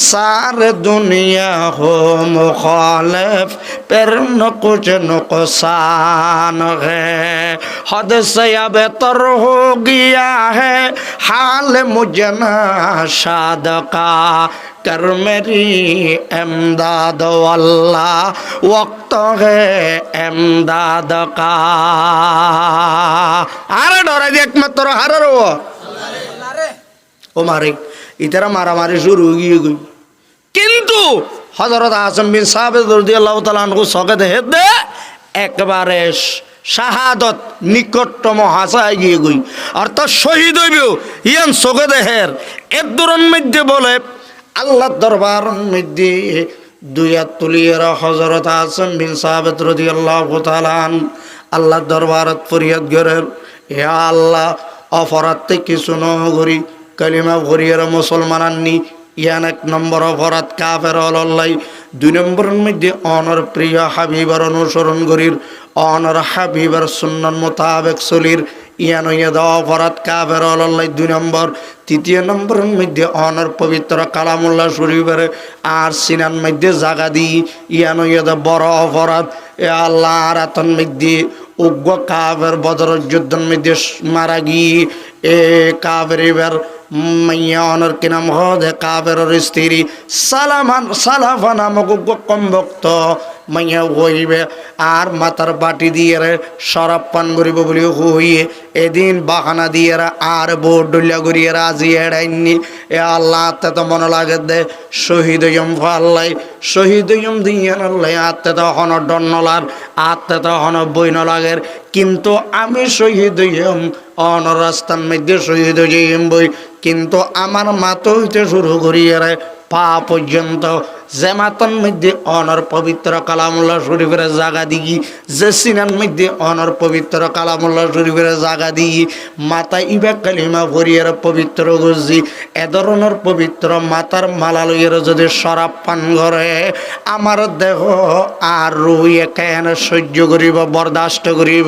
सारे दुनिया हो मुखालिफ पर न कुछ नुकसान है हद से अब तर हो गया है हाल मुझे ना शाद का कर मेरी एमदाद अल्लाह वक्त है एमदाद का আরে ডরাই দিয়ে একমাত্র হারার ও মারে ইতারা মারামারি শুরু হয়ে গই কিন্তু হযরত আসম বিন সাহাবেদ রাদিয়াল্লাহু তাআলা আনহু সকে দে একবারে শাহাদত নিকটতম হাসায় গিয়ে গই অর্থাৎ শহীদ হইব ইয়ান চোখে দেহের এর দূরের মধ্যে বলে আল্লাহ দরবার মধ্যে দুই হাত তুলিয়ার হযরত আসম বিন সাবিত রাদিয়াল্লাহু তাআলা আল্লাহ দরবারত ফরিয়াদ করেন, হে আল্লাহ অপরাধ থেকে কিছু নগরি কালিমা ভরিয়ার মুসলমান আননি ইয়ান এক নম্বর অপরাধ কাফের হল্লাই, দুই নম্বরের মধ্যে অনর প্রিয় হাবিবার অনুসরণ করির অনর হাবিবার সুন্নাত মোতাবেক চলির ইয়ান ইয়াদ অপরাধ কাফের হল্লাই দুই নম্বর। তৃতীয় নম্বরের মধ্যে অনর পবিত্র কালামুল্লাহ শরীফের আর সিনার মধ্যে জাগা দিই ইয়ান ইয়াদ বড় অপরাধ। এ আল্লাহ আর আতন মধ্যে উগ্র কাফের বদরের যুদ্ধের মধ্যে মারা গিয়ে এ কাফের এবার মাইয়া অনর কি নাম হদে কাফের স্ত্রী সালাফা নামক উগ্র কমভক্ত মাইয়া হইবে আর মাথার বাটি দিয়ে শরাব পান করিব বলি হইয়ে এদিন বাহানা দিয়ে আর বোট ডুলিয়া করিয়ে রাজি এড়াইনি। এ আল্লাহ আত্মা তো মনে লাগে দে শহীদ হইম ফাল্লাই শহীদ হইম দিয়ে আল্লাহ আত্মা তো হন ডন্নলার আত্মা তো হন বই নলাগের, কিন্তু আমি শহীদ হইম অন রাস্তার মধ্যে শহীদ হইম বই, কিন্তু আমার মাথা হইতে শুরু করিয়ে পা পর্যন্ত যে মাতন মধ্যে অনর পবিত্র কালামুল্লাহ শরীফের জাগা দিই যে সিনার মধ্যে অনর পবিত্র কালামুল্লাহ শরীফের জাগা দিই মাথা ইবা কালিমা ভরিয়ার পবিত্র গজি এ ধরনের পবিত্র মাতার মালা লইয়ের যদি শরাব পান করে আমার দেহ আর রুইয়ে কেন সহ্য করিব বরদাস্ত করিব।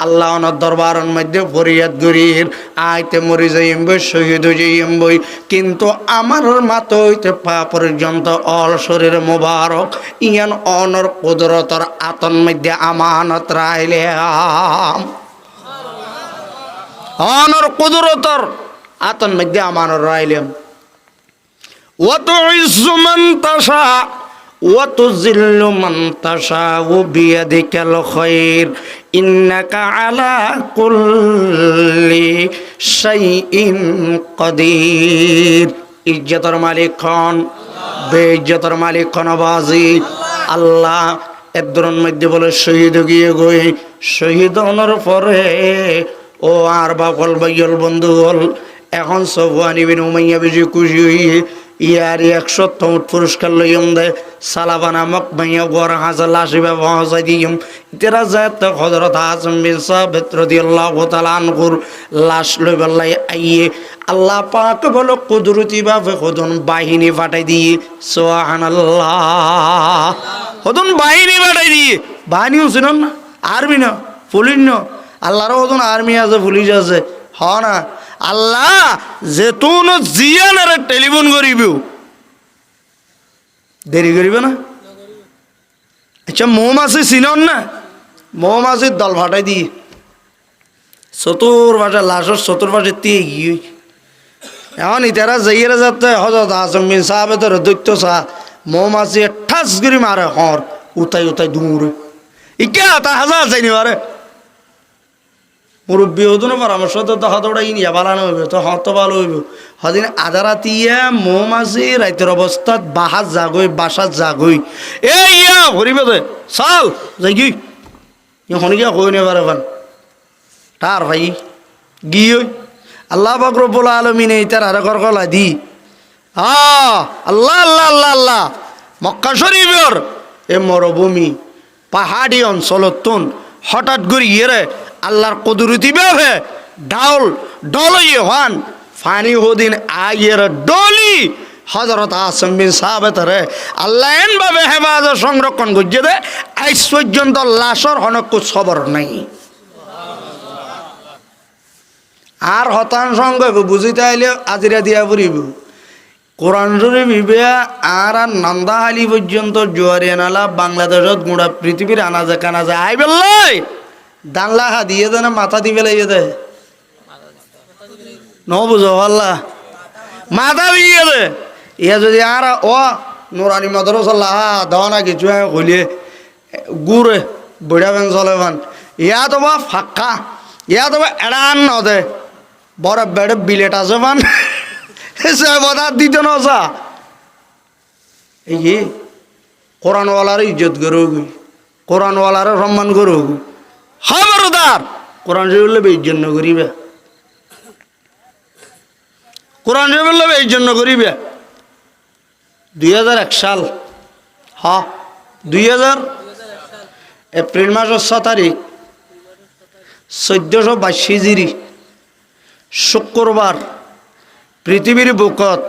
আল্লাহ অনর দরবারের মধ্যে ফরিয়াদ করির আইতে মরি যাইম বই শহীদ যাইম বই, কিন্তু আমার মাথা হইতে পা পর্যন্ত অল শরীর মুবারক ইয়ান অনর কুদরতর আতন মধ্যে আমানত রাইলাম অনর কুদরতর আতন মধ্যে আমানত রাইলাম। ওয়া তুইজ্জু মান তাশা ওয়া তুযিল্লু মান তাশা বিয়াদিকাল খায়র ইন্নাকা আলা কুল্লি শাইইন কাদির। ইজ্জতের মালিক খন বেইজ্জতের মালিক খন বাজি আল্লাহ। এদরন মধ্যে বলে শহীদ গিয়ে গই শহীদ হওয়ার পরে ও আর বাপল বাইল বন্ধু হল এখন সফওয়ান ইবনে উমাইয়া বেশি খুশি হইয়ে ইয়ার 100 পুরস্কার লইম দে সালাবা নামক মাইয়া গর হাজার লাশিবা পৌঁছাই দিম তেরা যাত হযরত আসম বিন সাবিত রাদিয়াল্লাহু তাআলা আনহুর লাশ লইবালাই আইয়ে আল্লাহ পাক বলো কুদরতি ভাবে খোদন বাহিনী পাঠাই দিয়ে সুবহানাল্লাহ খোদন বাহিনী পাঠাই দিয়ে বাহিনীও শুনুন না আর্মি না পুলিশ না আল্লাহর খোদন আর্মি আছে পুলিশ আছে হ না আল্লাহ যেতুন জিয়ানের টেলিফোন করিব দেরি করিবে না। আচ্ছা মৌমাছি চিনন না মৌমাছির দল ফাটাই দিয়ে চতুর্পাশে লাশের চতুর্পাশে তে গিয়ে এখন ইতারা যাইয়েরা যাতে হযরত আসম বিন সাবিতের দৈত্য চা মৌমাছি ঠাস করে মারে হর উতাই উতাই দৌড়ে ইকা তা হাজার চাইনি মারে মুরব্বী হতো না পরামর্শ তো হতটা ইনিয়া বালানো হইবে তো হত ভালো হইব হদিন আধা রাতিয়া মৌমাছি রাইতের অবস্থাত বাহাত জাগই বাসাত জাগই এ ইয়া ভরিবে দে চাল যাই কি শনিকা কই নেবার এখন তার ভাই গিয়ে আল্লাহ পাক রব্বুল আলামিন এইটার আরে করকলা দি আল্লাহ আল্লাহ আল্লাহ আল্লাহ মক্কা শরীফের এ মরুভূমি পাহাড়ি অঞ্চলতন হঠাৎ করে ইয়ে আল্লাহর কুদরতি ভাবে ডাউল ডলইয়ে হন ফানি হদিন আইয়ের ডলি হযরত আসম বিন সাবিতের আল্লাহ এন ভাবে হেফাজত সংরক্ষণ করছে দে আজ পর্যন্ত লাশর হনক খবর নাই। আর হতাংশ বুঝিতে আইলে আজিরা দিয়া পড়িব কোরআন শরীফ ইবে আর নন্দাহালি পর্যন্ত জোয়ারিয়া নালা বাংলাদেশত গোড়া পৃথিবীর আনাজে কানাজে আই বেলাই দানলা হা দিয়ে দেয় না মাথা দিবে লাগিয়ে দেয় ন বুঝো আল্লাহ মাথা দিয়ে দে ইয়া যদি আর ও নুরানি মাদ্রাসা দেওয়া না কিছু হইলে গুড়ে বুড়া বেন চলে বান ইয়া তো বা ফাঁকা ইয়া তো বা এড়ান ন দে বড় বেড়ে বিলেট আছে বান সে বদার দিত না সা এই কোরআনওয়ালার ইজ্জত করুক কোরআনওয়ালার সম্মান করুক খবরদার কোরআন শরীফ বললে এই জন্য করিবে, কোরআন শরীফ বললে এই জন্য করিবে। 2001 সাল, হ্যাঁ 2000 এপ্রিল মাসের 6 তারিখ 1422 হিজরি শুক্রবার পৃথিবীর বুকত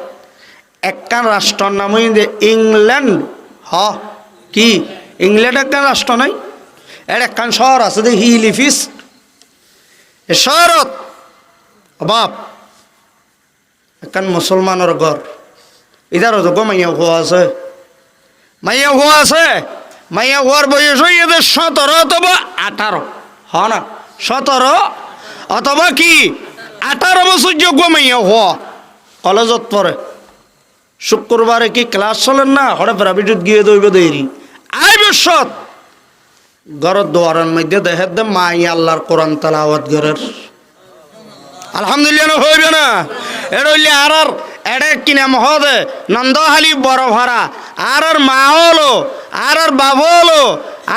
একখান রাষ্ট্রের নাম হইছে ইংল্যান্ড। হ কি ইংল্যান্ড একখান রাষ্ট্র নাই, এর একখান শহর আছে যে হিলিফিস। এ শহরত বাপ একখান মুসলমানের ঘর, ইধারও তো মাইয়া হওয়া আছে, মাইয়া হওয়া আছে। মাইয়া হওয়ার বয়স হই এদের 17 অথবা 18, হ না 17 অথবা কি 18 বছর যোগ্য মাইয়া হওয়া, কলেজত পড়ে। শুক্রবারে কি ক্লাস চলেন না, হরে প্রাইভেটত গিয়ে দইব দেরি আই বসত ঘরের দোয়ারের মধ্যে দেখে দে মাই আল্লাহর কোরআন তেলাওয়াত ঘরের। আলহামদুলিল্লাহ হইবে না, এটা হইলে আর এডে কিনা মহদে নন্দহালি বড় ভাড়া আর মা হলো আর বাবা হলো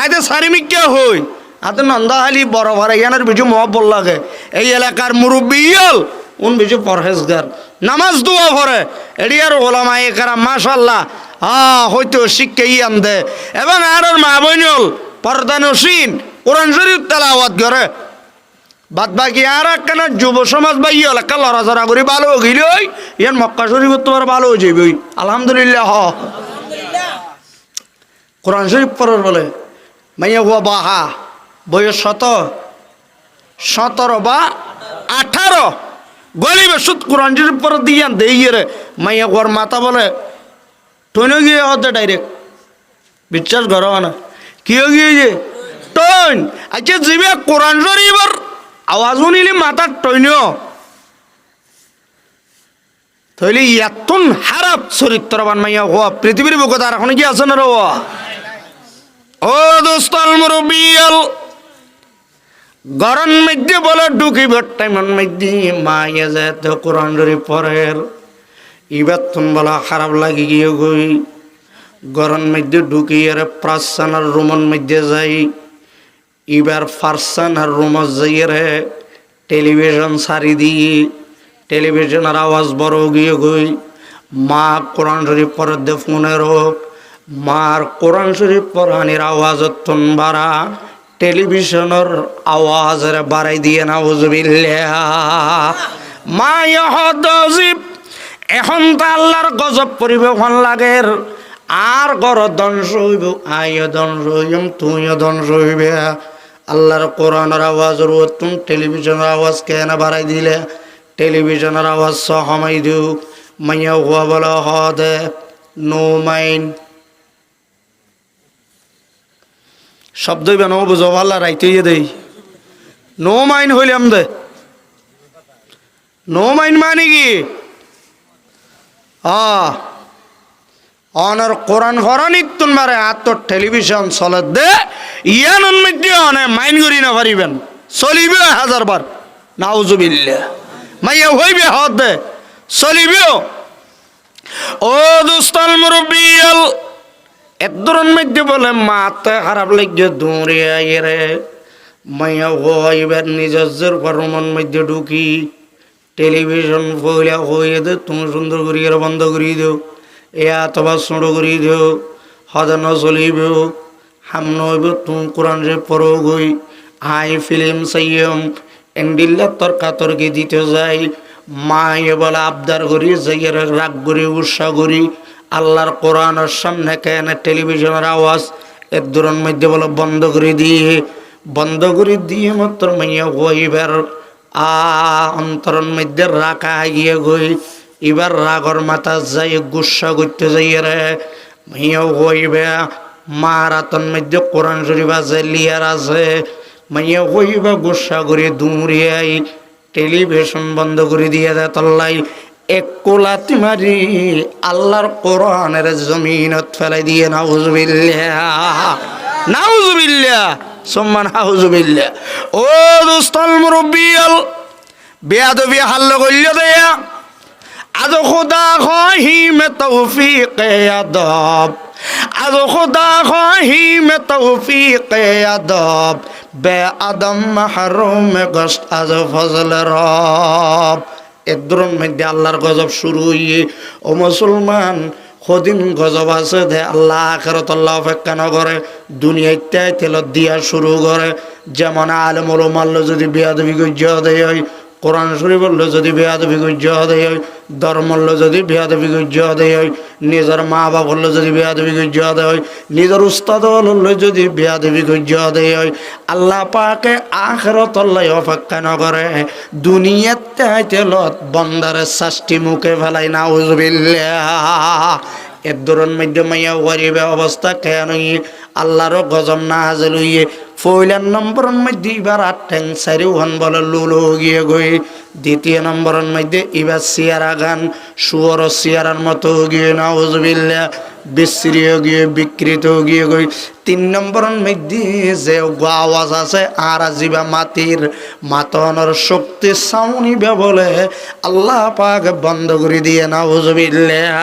আইতে সারিমিকা হই আতে নন্দহালি বড় ভাড়া ইয়ানের বিজু মহব্বল লাগে। এই এলাকার মুরব্বী হল উন বিজু পরহেজগার, নামাজ দোয়া ভরে এডিয়ার ওলামায়ে কেরাম মাশাআল্লাহ হয়তো শিক্ষা ইয়ান দে এবং আর মা বইনল পর্দানসীন কোরআন শরীফ তেলাওয়াত করে। বাদ বাকি আর একখানা যুব সমাজ বা ইয়ে এলাকা লড়াচড়া করে ভালো গিল ইয়ান মক্কা শরীফ তোমার ভালো হয়ে যাবে। আলহামদুলিল্লাহ কোরআন শরীফ পড়ার বলে মাইয়া হুয়া বাহা বয়স 17 বা 18 গলিবে সুদ কোরআন শরীফ পড়া দিয়ান দেইয়ে রে মাইয়া হুয়ার মাথা বলে টইন গিয়ে হতে ডাইরেক্ট বিশ্বাস করো না কি গিয়ে টইন। আচ্ছা জিবে কোরআন শরীফের আওয়াজ শুনিলে মাথার টইন তাহলে এতন হারাপ চরিত্রবান মাইয়া হওয়া পৃথিবীর বুকত আর এখন কি আছে না রে? ও দোস্তাল মুরব্বিয়াল গরম মধ্যে বলে ঢুকিবার টাইমের মধ্যে মাইয়া যায় তো কোরআন শরীফ পড়ের এবার তুমি বলা খারাপ লাগে গিয়ে গই গরম মধ্যে ঢুকিয়ে প্রাসানার রুমের মধ্যে যাই। এবার ফারসানার রুমত যাইয়ে রে টেলিভিশন সারি দিয়ে টেলিভিশনের আওয়াজ বড় গিয়ে গই মা কোরআন শরীফ পড়ে দে ফোনের হোক মার কোরআন শরীফ পড়ানির আওয়াজ তুন বাড়া টেলিভিশনের আওয়াজের বাড়াই দিয়ে না উজবিল্লাহ মা ইহদজিব এখন তো আল্লাহর গজব পরিবেশন লাগের আর গর ধ্বংস হইব আইও ধ্বংস হইম তুইও ধ্বংস হইবে। আল্লাহর কোরআনের আওয়াজের তুমি টেলিভিশনের আওয়াজ কেন বাড়াই দিলে? টেলিভিশনের আওয়াজ সহমাই দিও মাইয়া হুয়া বলা হ দে নো মাইন শব্দই বেন বুঝো আল্লাহ রাইতে দেই নো মাইন হইলাম দে নো মাইন মানে কি অনার কোরআন ফরানিক তুনবারে আত্মর টেলিভিশন চলে দে ইয়ান মধ্যে অনে মাইন করি না পারিবেন চলিবে 1000 বার নাউজুবিল্লাহ মাইয়া হইবে হদ দে চলিবে। ও দোস্তাল মুরব্বিয়াল এদরন মধ্যে বলে মাতে খারাপ লাগে দৌড়ে আইয়ে রে মাইয়া হইবার নিজের রুমের মধ্যে ঢুকি টেলিভিশন ফইলা হইয়ে দে তুমি সুন্দর করিয়ে বন্ধ করিয়ে দেও এতবা ছোটো করি দেও হদান চলিব হামন হইব তুমি কোরআন যে পড়ো গই হাই ফিল্ম চাইম এন্ডিল্লা তর্কাতর্কি দিতে যাই মায়ে বলে আবদার করি যাইয়ের রাগ করি উৎসাহ করি আল্লাহর কোরআনের সামনে কেন টেলিভিশনের আওয়াজ এর দূরের মধ্যে বলে বন্ধ করে দিয়ে মাত্র মাইয়া হইবার অন্তরের মধ্যে রাখা গিয়ে গই এবার রাগর মাথা যাই গুসা করতে যাই রে মাইয়া হইবে মার হাতের মধ্যে কোরআন শরীফ আছে লিয়ার আছে মাইয়া হইবা গুসা করে দৌড়িয়াই টেলিভিশন বন্ধ করে দিয়ে দেয় তল্লাই এক কোলাতি মারি আল্লাহর কোরআনের জমিনত ফেলাই দিয়ে নাউজুবিল্লাহ সম্মান নাউজুবিল্লাহ। ও দোস্তাল মুরব্বিয়াল বেয়াদবি হাল্লা করলে দেয়া আজ খুদা খহি মে তৌফিক আদব از خدا خواهیم توفیق ادب به আদম محروم گشت از فضل رب এদরুন মধ্যে আল্লাহর গজব শুরু হইয়ে ও মুসলমান কদিন গজব আছে দে আল্লাহ আখিরাত আল্লাহ অপেক্ষা না করে দুনিয়াতে তেলত দিয়া শুরু করে যেমন আলেমুল মাল্ল যদি বেয়াদবি গজ্জা দেয় হয় কোরআন শরীফ বললো যদি বেয়াদবি গজ্জা দেয় হয় ধর্মল্য যদি বেয়াদবি গজ্জা দেয় হয় নিজের মা বাবা বললো যদি বেয়াদবি গজ্জা দেয় হয় নিজের উস্তাদ বললো যদি বেয়াদবি গজ্জা দেয় হয় আল্লাহ পাকে আখিরাত আল্লাহ অপেক্ষা না করে দুনিয়াতে তেলত বন্দারের শাস্তি মুখে ফেলাই নাউজুবিল্লাহ এদরুন মধ্যে মাইয়া গরিবে অবস্থা কেন আল্লাহর গজব নাযিল হইয়ে পয়লা নম্বরের মধ্যে এবার আট্যাং সারিও হন বলে লুলো গিয়ে গই দ্বিতীয় নম্বরের মধ্যে এবার সিয়ারা গান সুয়র সিয়ারার মতো গিয়ে নাউজুবিল্লাহ বিশ্রিয় গিয়ে বিকৃত গিয়ে গই তিন নম্বরের মধ্যে যে আওয়াজ আছে আর আজিবা মাটির মাতনের শক্তি সাউনিবে বলে আল্লাহ পাক বন্ধ করে দিয়ে নাউজুবিল্লাহ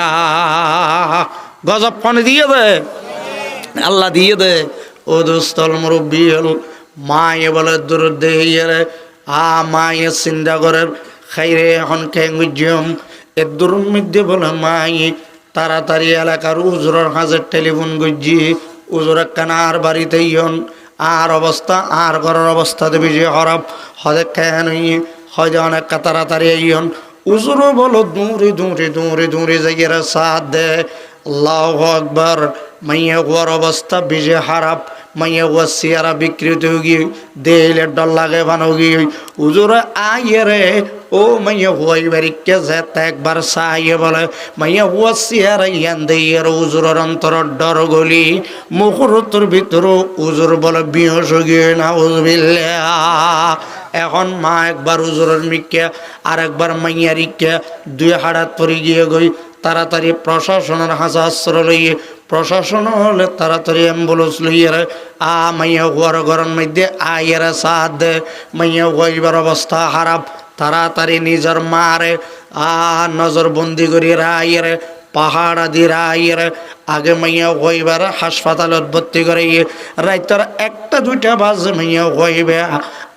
গজব পানি দিয়ে দে আল্লাহ দিয়ে দে ও দোস্তল মুরব্বী হল মায়ে বলে দূর দেহিয়ে মায়ে চিন্তা করে খাইরে এখন খেঙ্গুজম এর দূরের মধ্যে বলে মায়ে তাড়াতাড়ি এলাকার উজুরের হাজের টেলিফোন গুজি উজুর কানার বাড়িতে ইয়ন আর অবস্থা আর ঘরের অবস্থাতে বেশি খারাপ হদে কেন হয়তো অনেক তাড়াতাড়ি ইয়ন উজুরও বলো দূরে দূরে দূরে দূরে জায়গার সাথ দে আল্লাহু আকবার মাইয়া গোয়ার অবস্থা বেশি খারাপ মাইয়া গোয়া সিয়ারা বিকৃত গিয়ে দেলে ডর লাগে বানো গিয়ে উজুরে আইয়ে রে ও মাইয়া গোয়া বাড়িকে যেতে একবার চাইয়ে বলে মাইয়া গোয়া সিয়ারা ইয়ান দিয়ে উজুরের অন্তর ডর গলি মুখরোত্তর ভিতর উজুর বলে বিহস গিয়ে নাউজুবিল্লাহ এখন মা একবার উজুরের মিকে আর একবার মাইয়ার ইকে দুই হাড়াত পরে গিয়ে গই তাড়াতাড়ি প্রশাসনের হাজার লইয়ে প্রশাসন হলে তাড়াতাড়ি অ্যাম্বুলেন্স লইয়ে মাইয়া গোয়ার ঘরের মধ্যে আইয়েরা সাথ দে মাইয়া গোয়াইবার অবস্থা খারাপ তাড়াতাড়ি নিজের মারে নজরবন্দি করিয়ে আইয়েরে পাহাড় দিয়ে আইয়েরে আগে মাইয়া গোয়াইবার হাসপাতালত ভর্তি করে রাইতর একটা দুইটা বাজে মাইয়া গোয়াইবে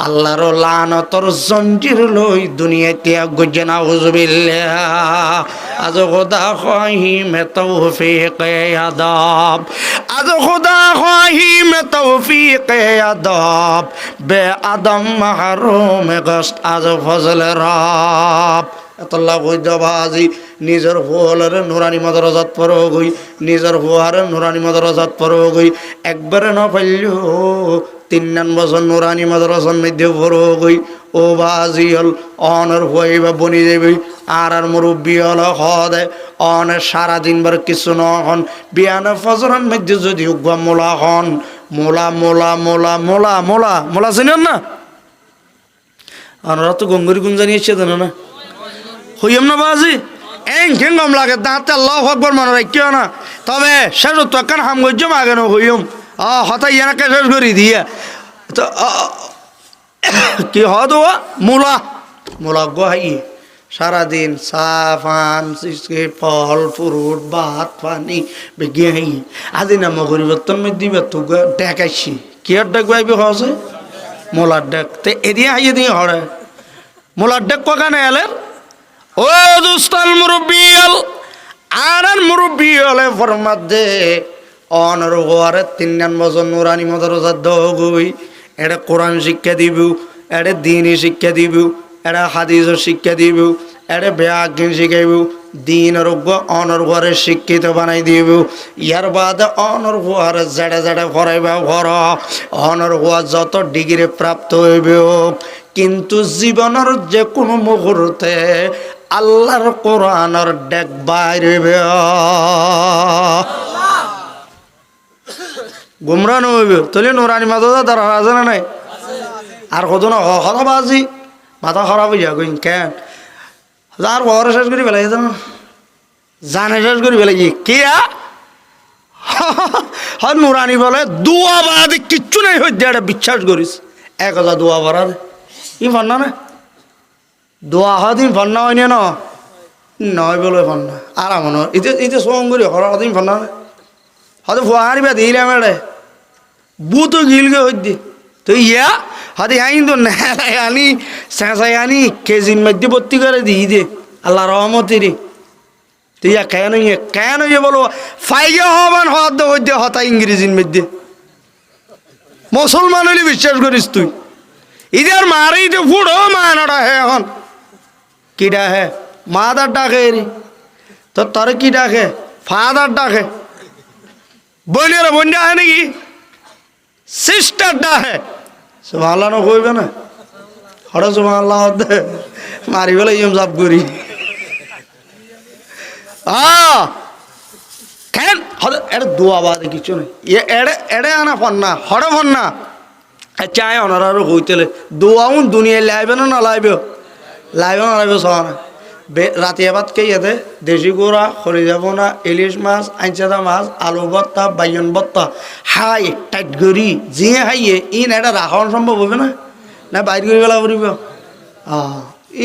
আল্লাহর লানতর জঞ্জির লই দুনিয়াতে গজে নাউজুবিল্লাহ আজ খোদা খাহিম তৌফিক আদব আজ খোদা খাহিম তৌফিক আদব বে আদম মাহরুম গস্ত আজ ফজল রব এতলা বৈদ্যবাজি নিজের হোলের নুরানি মাদ্রাসাত পড়ো গই নিজের হোয়ার নুরানি মাদ্রাসাত পড়ো গই একবারে না পাইলো 3 বছর নুরানি মাদ্রাসার মধ্যে পড়ো গই ও বাজি হল অনর হইবা বনি যাবি আর মুরব্বী হল হদে অন সারাদিন বার কিছু নহন বিয়ানা ফজরের মধ্যে যদি উগ্বা মোলা হন মোলা মোলা মোলা মোলা মোলা মোলা চিনেন না আমরা তো গঙ্গুরি গুন জানিয়েছে জানো না হইম না বাজি এং ঘেঙ্গম লাগে দাঁতে আল্লাহু আকবার মনে রাখিও না তবে শেষ তো কান হাম গজ্জম আগে না হইম হতা ইয়ানাকে শেষ করি দিয়ে তো কি হদ মূলা মূলা গোহাই সারাদিন চা পান ফল ফ্রুট ভাত পানি বেগিয়ে হাই আজি না মগরিবর্তন মধ্যে দিবে তো ডেকাইছি কি আর ডেক বাইবে হসে মোলার ডেক তে এদিকে হাইয়ে দিয়ে হরে মোলার ডেক কখানে এলের ও দুস্তাল মুরব্বিয়াল আর মুরব্বি হলে ফরমাত দে অনর গোয়ারে 3 বছর নুরানি মাদ্রাসা দগই এটা কোরআন শিক্ষা দিব এটা দ্বীনি শিক্ষা দিব এটা হাদিস শিক্ষা দিব এটা ব্যাকরণ শিখাইব দিনের অনর গোয়ারে শিক্ষিত বানাই দিব ইয়ার বাদে অনর গোয়ারে জেড়ে জেড়ে ফরাইবা ঘর অনর গোয়া যত ডিগ্রি প্রাপ্ত হইবে কিন্তু জীবনের যে কোনো মুহূর্তে আল্লাহর কোরআনের ডেক বাইরে গুমরান হইবে তাহলে নুরানি মাদ্রাসা তার আছে না নাই আর কত না হরাবাজি মাথা খারাপ হয়ে যাবে কেন যার ঘরে শেষ করি ফেলাই জানে শেষ করি ফেলাই কে হর নুরানি বলে দুয়া বাদে কিচ্ছু নাই হইতে এটা বিশ্বাস করিস 1000 দোয়া ভরার ই ফান্না না দোয়া হদিন ফান্না হয়নি না নয় বলে ফান্না আর আমার ইতে সঙ্গরি হরা হদিন ফান্না না হয়তো ফুয়ারি বা দিলাম এড়ে বুত গিলগে হইতে তো ইয়া হয়তো আইন তো নেলাই আনি চেঁচাই আনি কেজির মধ্যে ভর্তি করে দিই দে আল্লাহ রহমতিরি তুই কেন বলো ফাইগে হবান হদ হইতে হতা ইংরেজির মধ্যে মুসলমান হইলে বিশ্বাস করিস তুই ইদের মারি তো ফুড়ো মানাটা হে এখন কিডা হে মাদার ডাকে রে তো তোর কি ডাকে ফাদার ডাকে বোনের বোন ডাকে নাকি সিস্টার ডাকে সুবহানাল্লাহ না কইবে না হঠাৎ সুবহানাল্লাহ মারি বলে ইম জাপ করি কেন এটা দোয়া বাদে কিছু নেই এড়ে আনা ফন্না হড়ে ফন্না চায় অনার আরো হইতেলে দোয়াউন দুনিয়ায় লাইবে না না লাইবে না লাইবে সহানা রাতে এবার কে এতে দেশি গোড়া খড়ি যাব না ইলিশ মাছ আইনচাদা মাছ আলু ভর্তা বাইয়ন ভর্তা হাই টাইট করি জিয়ে হাইয়ে ইন এটা রাখান সম্ভব হবে না বাইর করে গেলা পড়িব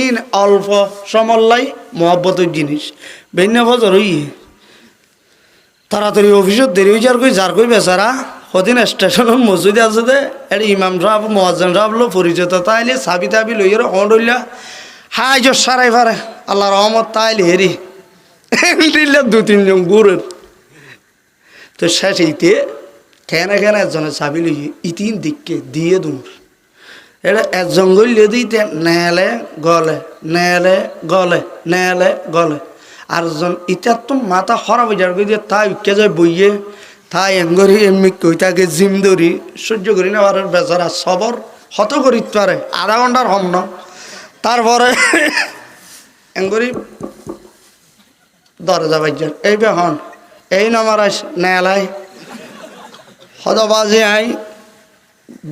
ইন অল্প সমল্লাই মহব্বতের জিনিস ভিন্ন ফজর হই তাড়াতাড়ি অফিসত দেরি হয়ে যার কই যার কই বেচারা সদিন স্টেশনের মসজিদে আছে দে এটা ইমাম সাহেব মহাজন সাহেব লো পরিচিত তাইলে চাবি তাবি লইয়ে হন্ডইলা হাই জোর সারাই পারে আল্লাহ রহমত তাইলে হেরি দিলে 2-3 জন গুড়ের তো শেষ ইতে কেন একজনের চাবি লইয়ে ইতিন দিককে দিয়ে দূর এটা একজন গলিয়ে দিতে নেলে গলে আর জন ইটার তো মাথা খরাব হয়ে যাবে দিয়ে তাই উঠে যায় বইয়ে তাই এঙ্গরি এমনি কই তাকে জিম ধরি সহ্য করি না আর বেচারা সবর হত করি পারে আধা ঘন্টার হম না তারপরে এঙ্গরি দরজা বাজার এই বেহন এই নামার আস নেলাই হতবাজি আই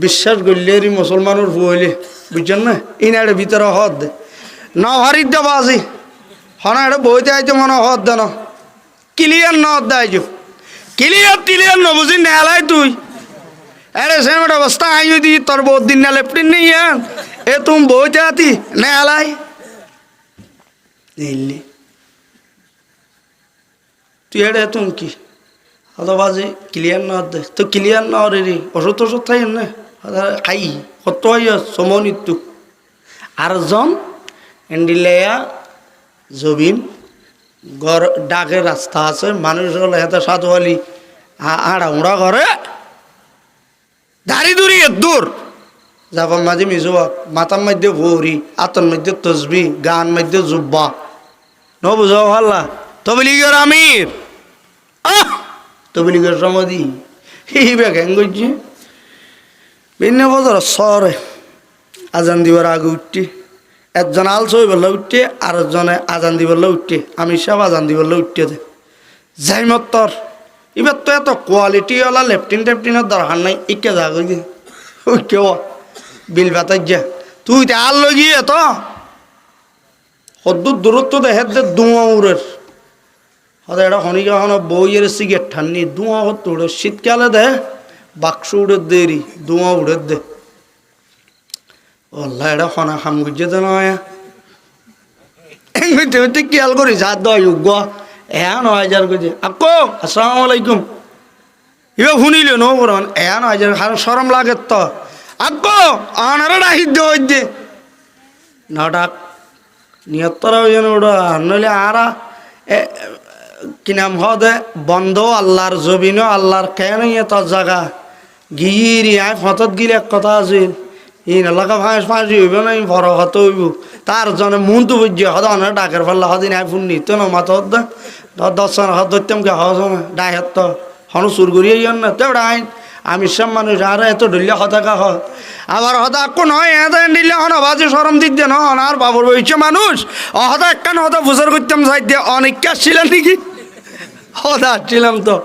বিশ্বাস করলে মুসলমানের ফুলে বুঝছেন না ইনারে ভিতরে হদ দে নভারির দে বাজি হনা এটা বইতে আইতে মনে হদ দে ন ক্লিয়ার ন হদ দেয় ক্লিয়ার ন বুঝি নেলাই তুই আরে সেমের অবস্থা আই যদি তোর বহুত দিন না লেপটিন নেই এ তুমি বইতে আতি নেলাই নেইলি তুই এটা তুমি কি হতবাজি ক্লিয়ার ন দে তো ক্লিয়ার ন রে ওষুধ ওষুধ থাই না খাই কত সমনিত্যু আর জন এন্ডিলেয়া জবিন ঘর ডাকের রাস্তা আছে মানুষ হলে হাতে সাধুয়ালি আড়া উড়া ঘরে দাড়ি দূরি দূর যাবার মাঝে মিজুয়া মাথার মধ্যে ভৌরি আতর মধ্যে তসবি গান মধ্যে জুব্বা ন বুঝাও ভাল্লা তবলিগের আমির তবলিগের সমাধি হিবে কেন করছি ভিন্ন বছর সরে আজান দিবার আগে উঠতে একজন আলস হয়ে বললে উঠতে আর একজনে আজান দিবলে উঠতে আমি সব আজান দিবলে উঠতে দে যাই মতর এবার তো এত কোয়ালিটিওয়ালা লেফটিন টেফটিনের দরকার নাই ইকে যা কই ওই কেউ বিল বাতাই যা তুই তো আর লগিয়ে তো সদ্দূর দূরত্ব দেখে দে দুয়া উড়ের হয়তো এটা শনিকা হন বইয়ের সিগারেট ঠান্নি দুয়া হতো উড়ে শীতকালে দে বাক্স উড়ে দেরি দুয়া উড়ে দে ওল্লা এটা খনা খাম গুজে তো নয় তুই খেয়াল করিস হাত দেওয়া যোগ্য নয় হাজার গজে আকো আসসালামু আলাইকুম এবার শুনিল নো বরমান 9,000 কারণ সরম লাগে তো আকো আনারা ডাকি দে নটাক নিয়ত্তরা হয়ে যেন ওটা নইলে আরা কি নাম হদে বন্ধ আল্লাহর জবিন আল্লাহর কেন তোর জায়গা গিরি আয় ফতত গিলে এক কথা আছিল ইন এলাকা ফাঁসি হইব না বড় হত হইব তার জনে মন তো বুঝছে হদ অনেক ডাকের ফেললে হদিন আয় ফোন নিত না মাথা হদ 10 হাত ধরতাম কে হস ডাই হাত তো হন চুর করিয়ে যান না তো আইন আমি সব মানুষ আর এত ঢুলিয়া হতাকা হয় আবার হতা আকো নয় এত দিলে হন বাজে সরম দিত দে নন আর বাবুর বইছে মানুষ হতা একখান হতা ফুসার করতাম সাইড দিয়ে অনেককে আসছিলেন নাকি হতা আসছিলাম তো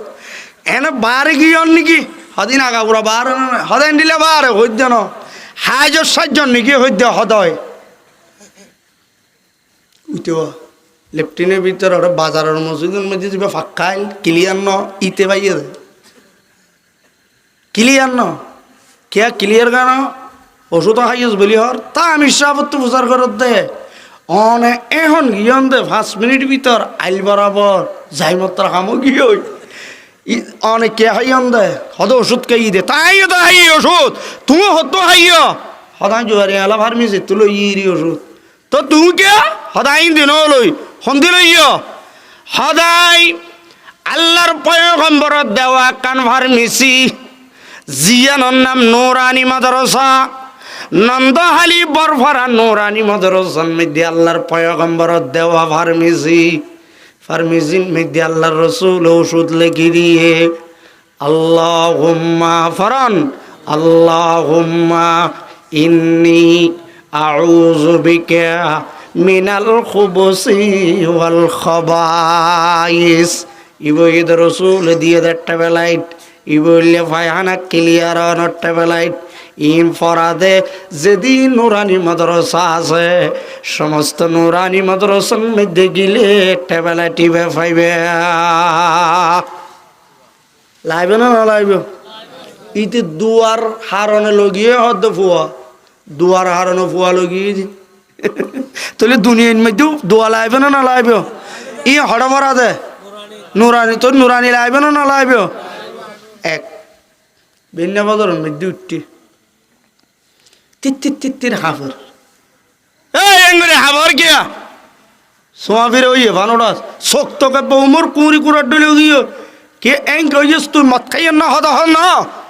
এনে বারে গিয়ে নাকি হদিন আগা পুরা বার হদাই দিলে বারে হইত ন হাজার 60 জন নাকি হইত হদয় উঠে লেফটিনের ভিতরে ওরা বাজারের মসজিদের মধ্যে যাবে ফাঁকাইল ক্লিয়ার ন ইতে পাইয়ে দেয় ক্লিয়ার ন কে ক্লিয়ার কেন ওষুধ খাইস বলি হর তা আমি সাবত প্রচার করত দে অনে এখন গিয়ন দে 5 মিনিট ভিতর আইল বরাবর যাই মাত্র খামো গিয়ে অনেকে হাইয়ন দে হদ ওষুধ খাইয়ে দে তাই তো হাই ওষুধ তুমি হতো হাইয় সদাই জোয়ারি আলা ফার্মেসি তুলো ইরি ওষুধ তো তুমি কে সদাই দিন লই সন্ধি লইয় সদাই আল্লাহর পয়গম্বরত দেওয়া কান ফার্মেসি জিয়ানোর নাম নুরানি মাদ্রাসা নন্দহালি বরফরা নুরানি মাদ্রাসার মধ্যে আল্লাহর পয়গম্বরত দেওয়া ফার্মেসির মধ্যে আল্লাহর রসুল ওষুধ লিখে দিয়ে আল্লাহুম্মা ফরন আল্লাহুম্মা ইন্নী আউযু বিকা মিনাল খুবুসি ওয়াল খাবাইস ইবইদ রসুল দিয়ে একটা বেলাইট ইবইলে ফায়হানা ক্লিয়ার অন বেলাইট ইম ফরাদে যেদিন নুরানি মাদ্রাসা আছে সমস্ত নুরানি মাদ্রাসার মধ্যে গিলে টেবেলা টিবে পাইবে লাইবে না লাইবে ইতে দুয়ার হারনে লগিয়ে হদ ফুয়া দুয়ার হারনে ফুয়া লগিয়ে তাহলে দুনিয়ার মধ্যে দোয়া লাইবে না লাইবে ই হড় ভরা দে নুরানি তোর নুরানি লাইবে না লাইবে এক ভিন্ন বদরের মধ্যে উঠটি তিত্তির হাফর এই এঙ্গরে হাফর কিয়া সোয়াবির ওইয়ে ভানোডাস শক্তকে বহুমর কুঁড়ি কুড়ার ডলে গিয়ে কে এং কইস তুই মত খাইয়েন না হদ হন না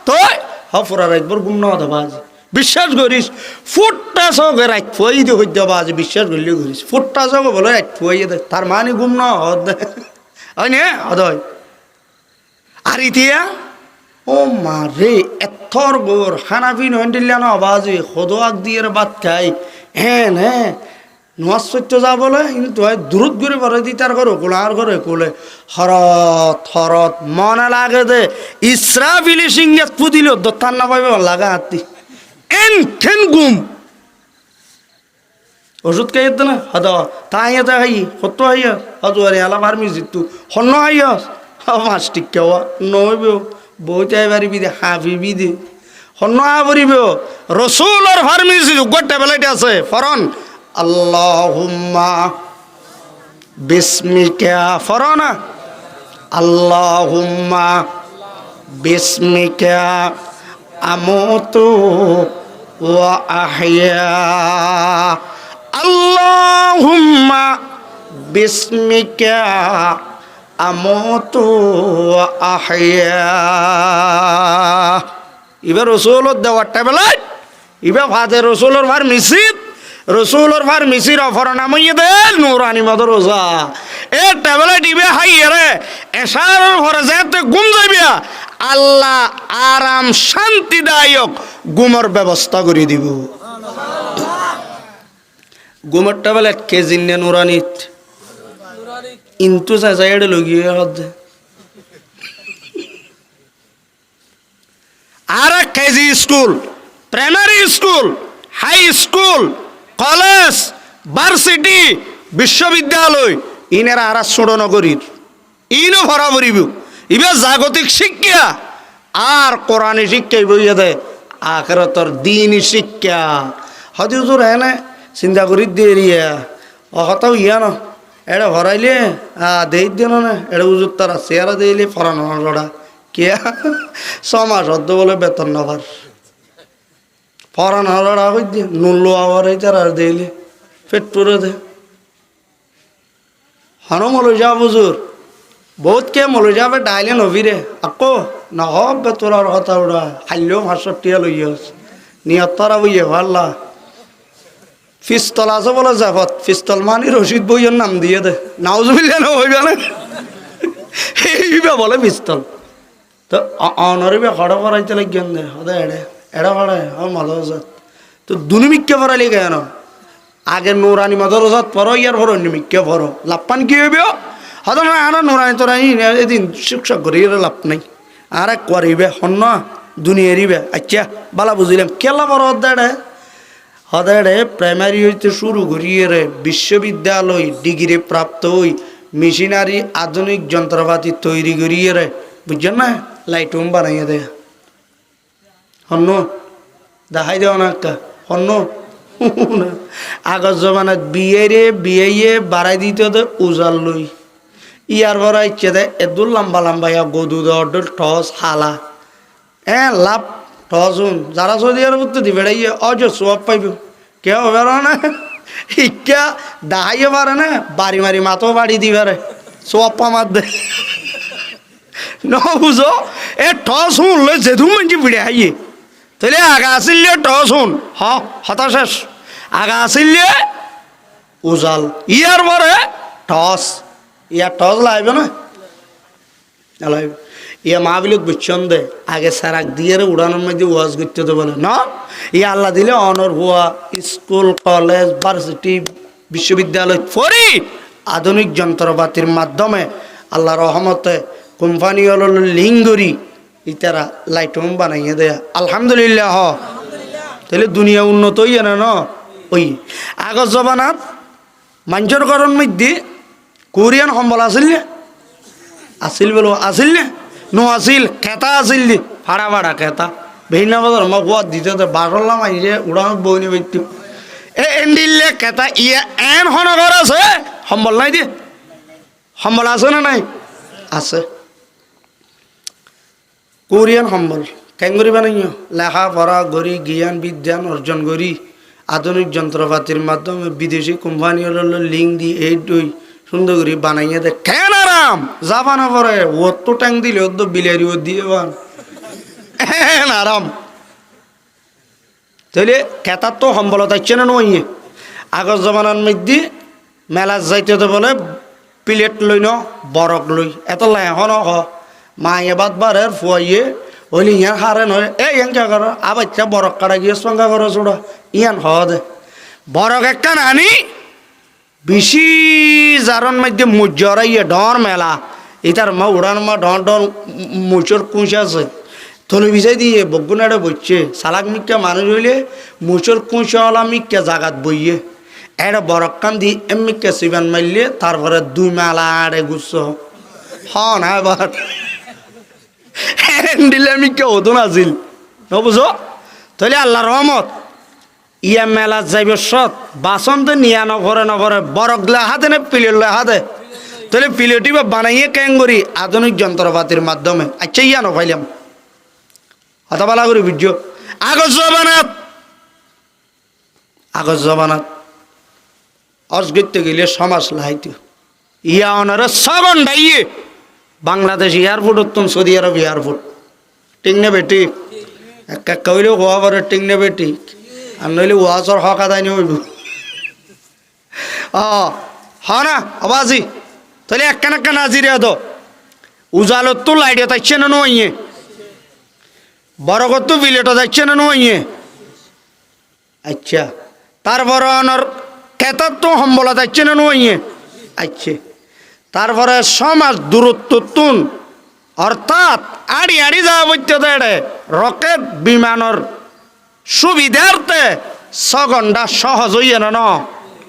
তুই হাফরার একবার গুম না হদা বাজ বিশ্বাস করিস ফুটটা সঙ্গে রাখ ফুয়াই দিয়ে হইতে বাজ বিশ্বাস করলে করিস ফুটটা সঙ্গে বলে রাখ ফুয়াই দে তার মানে গুম না হদ হয় নে হদ হয় আর ইতিয়া ও মা রে এথর গোর হানাফি নহেন্ডিল্লা না বাজে খোদো আগ দিয়ে বাদ খাই হ্যাঁ হ্যাঁ নোয়াজ সত্য যা বলে কিন্তু দূরত ঘুরে পরে দি তার ঘরে কোলে আর ঘরে কোলে হরত মনে লাগে দে ইসরাফিলি সিংহাত পুদিল দত্তার না পাইবে লাগা হাতি এন খেন গুম ওষুধ খাই না হদ তাই এটা হাই কত হাইয়া হদ আরে আলা পারমি জিতু হন্য হাইয়াস মাস ঠিক কেওয়া নইবে বইতে পারিবি দে হাফিবি দে হন্য হাফরিব রসুলের ফার্মেসি গোটা বেলাইতে আছে ফরন আল্লাহুম্মা বিসমিকা ফরনা আল্লাহুম্মা বিসমিকা আমুতু ওয়া আহইয়া আল্লাহুম্মা বিসমিকা আমুতু ওয়া আহইয়া এবার রসুলের দেওয়ার টেবলেট এবার ফাতে রসুলের ফার্মেসির অফর নামাইয়ে দে নুরানি মাদ্রাসা এ টেবলেট ইবে হাইয়ে রে এশার ঘরে যেতে ঘুম যাইবিয়া আল্লাহ আরাম শান্তিদায়ক ঘুমের ব্যবস্থা করে দিব ঘুমের টেবলেট কেজি নে নুরানিত ইন্তু সাইডে লগিয়ে হদে আর KG school primary school high school college varsity বিশ্ববিদ্যালয় ইনেরা আর ছোড়নগরীর ইনও ভরা ভরিব ইবে জাগতিক শিক্ষা আর কোরআনী শিক্ষা বইয়া দে আখিরাতের দ্বীনি শিক্ষা হদি হুজুর হ্যাঁ চিন্তা করি দিয়ে অহতাও ইয়া না এটা ভরাইলে দেই দিন না এটা হুজুর তারা চেয়ারা দিলে ফরানো লড়া কে 6 মাস হদ্দ বলে বেতন নবার ফরান হলড়া হই দিয়ে নুল্লো আবার এই তারা দিলে পেট পুরে দে হনো মলো যা বুজুর বহুত কে মলো যাবে ডাইলে নভিরে আকো নহব তোরার কথা ওরা হাইলেও 500 টিয়া লইয়াস নিয়ত তারা বইয়ে ভাল্লা পিস্তল আছে বলে যাবত পিস্তল মানি রশিদ বইয়ের নাম দিয়ে দে নাউজুবিল্লাহ না হইবে না এইবা বলে পিস্তল তো অনরিবে খড়া করাইতে লাগেন দে হদে এড়া ভাড়া আমার মাদ্রাসাত তো দুনিমিক্কে ভরালি কেন আগে নুরানি মাদ্রাসাত পড়ো ইয়ার ভরো নিমিক্কে ভরো লাপ্পান কি হইবে হদ না আর নুরানি তোরানি এদিন শিক্ষক করিয়ে লাভ নাই আর করিবে হন্য দুনিয়ারিবে আচ্ছা বালা বুঝিলাম কেলা বড় হদাড়ে প্রাইমারি হইতে শুরু করিয়ে রে বিশ্ববিদ্যালয় ডিগ্রি প্রাপ্ত হই মেশিনারি আধুনিক যন্ত্রপাতি তৈরি করিয়ে রে বুঝছেন না লাইটুম বানাইয়ে দেয় হন্য দেখাই দেওয়া না একটা হন্য আগর জমানাত বিয়ে বাড়াই দিতে হতো উজাল লই ইয়ার বড় ইচ্ছে দে এদুল লম্বা লম্বা ইয়া গদু দল টস হালা লাভ টস যারা সৌদি আরব তো দিবে ইয়ে অজ সব পাইব কেউ বেরো না ইকা দাহাইয়ে পারে না বাড়ি মারি মাতো বাড়ি দিবারে সব পামার দে ন বুঝো এ টস শুনলে যেদু মানছি বিড়ে হাইয়ে তাহলে আগা আসিলে টস শুন হতাশেষ আগা আসিলে উজাল ইয়ার পরে টস ইয়ার টস লাগবে না লাগবে ইয়া মাহবিলক বুঝছেন দে আগে সারাক দিয়ে উড়ানোর মধ্যে ওয়াজ করতে তো বলে না ইয়া আল্লাহ দিলে অনর হওয়া স্কুল কলেজ ভার্সিটি বিশ্ববিদ্যালয় পড়ি আধুনিক যন্ত্রপাতির মাধ্যমে আল্লাহ রহমতে কোম্পানি হলো লিঙ্গরি ইতারা লাইটম বানাইয়ে দেয়া আলহামদুলিল্লাহ তাহলে দুনিয়া উন্নত হইয়া না ওই আগর জবানাত মানুষের কারণ মধ্যে কোরিয়ান সম্বল আসিল বলো আসিল না নো আসিল খেতা আসিল দি ভাড়া ভাড়া খেতা ভিন্ন বছর মই গোয়াত দিতে বারলাম আইসে উড়ান বইনি ব্যক্তি এন্ডিলে খেতা ইয়ে এন হনগর আছে সম্বল নাই দিয়ে সম্বল আছে না নাই আছে কোরিয়ান সম্বল কেন করি বানাইও লেখা পড়া করি জ্ঞান বিজ্ঞান অর্জন করি আধুনিক যন্ত্রপাতির মাধ্যমে বিদেশি কোম্পানি হলো লিঙ্ক দিয়ে এই দুই সুন্দর করে বানাইয়ে দে কেন আরাম যাবা না পরে ও তো ট্যাং দিলে ও তো বিলারি ও দিয়ে বান আরাম তাহলে খেতার তো সম্বলত আসছে না নইয়ে আগর জমানার মধ্যে মেলা যাইতে তো বলে প্লেট লই ন বরক লই এত এখন মায়ে বাদ বারের ফুয়াইয়ে হইলে ইয়ান হারে নয় ইয়ান কে করো আবার বরক কাটা গিয়ে সঙ্গা করো ছোড়ো ইয়ান দে বরক একখান আনি বেশি জারণ মধ্যে মুজরাইয়ে ডর মেলা এটার মা উড়ান মা ডর ডর মুচর কুঁচ আছে থলি বিছাই দিয়ে বগুনাটা বইছে সালাক মিক্কা মানুষ হইলে মুচর কুঁচওয়ালা মিক্কা জাগাত বইয়ে এটা বরক্কান দিয়ে এমিক্কা সিবান মারলে তারপরে দুই মেলা আড়ে গুচ্ছ না এবার দিলে মিক্কা হতো না আছিল বুঝো তাহলে আল্লাহ রহমত ইয়া মেলা যাইব সৎ বাসন তো নিয়া নভরে বরকলা হাতে না প্লেটলা হাতে তাহলে প্লেটই বা বানাইয়ে কেন করি আধুনিক যন্ত্রপাতির মাধ্যমে আচ্ছা ইয়া নভাইলাম হতা বালা করি বুঝছো আগজ জবানাত অজ করতে গেলে সমাজ লাইতে ইয়া অনারে সগন ডাইয়ে বাংলাদেশ এয়ারপোর্ট উত্তম সৌদি আরব এয়ারপোর্ট ঠিক না বেটি এক কইলেও হওয়া পারে ঠিক না বেটি আর নইলে ওয়াজর হক আদায় নইব না আবাজি তাহলে একখান একখান হাজিরে তো উজালত তো লাইটে থাকছে না নইয়ে বরগত তো বিলেটও যাচ্ছে না নইয়ে আচ্ছা তারপরে অনর খেতার তো সম্বলা যাচ্ছে না নইয়ে আচ্ছা তারপরে সমাজ দূরত্ব তুন অর্থাৎ আড়ি আড়ি যাওয়া বলতে দেড়ে রকেট বিমানের সুবিধার্থে 6 ঘন্টা সহজ হইয়ে না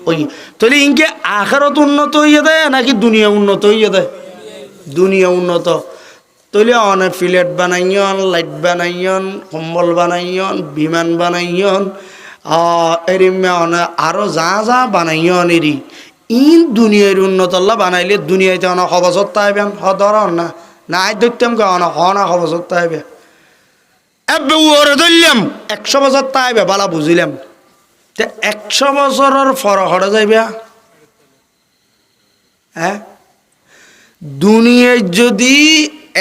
ওই তাহলে ইনকে আখেরত উন্নত হইয়ে দেয় নাকি দুনিয়া উন্নত হইয়ে দেয় দুনিয়া উন্নত তাহলে অনেক প্লেট বানাইন লাইট বানাইন কম্বল বানাইন বিমান বানাইন এরিমে অনেক আরো যা যা বানাইন এরি ইন দুনিয়ার উন্নত বানাইলে দুনিয়াতে অনেক হবজত তাইবেন হদর না নাই দেখতাম কে অনেক হনা হবজত তাইবে এবে ওরে ধরলাম 100 বছর তাইবে বালা বুঝিলাম 100 বছরের ফরক হয়ে যাইবে হ্যাঁ দুনিয়ায় যদি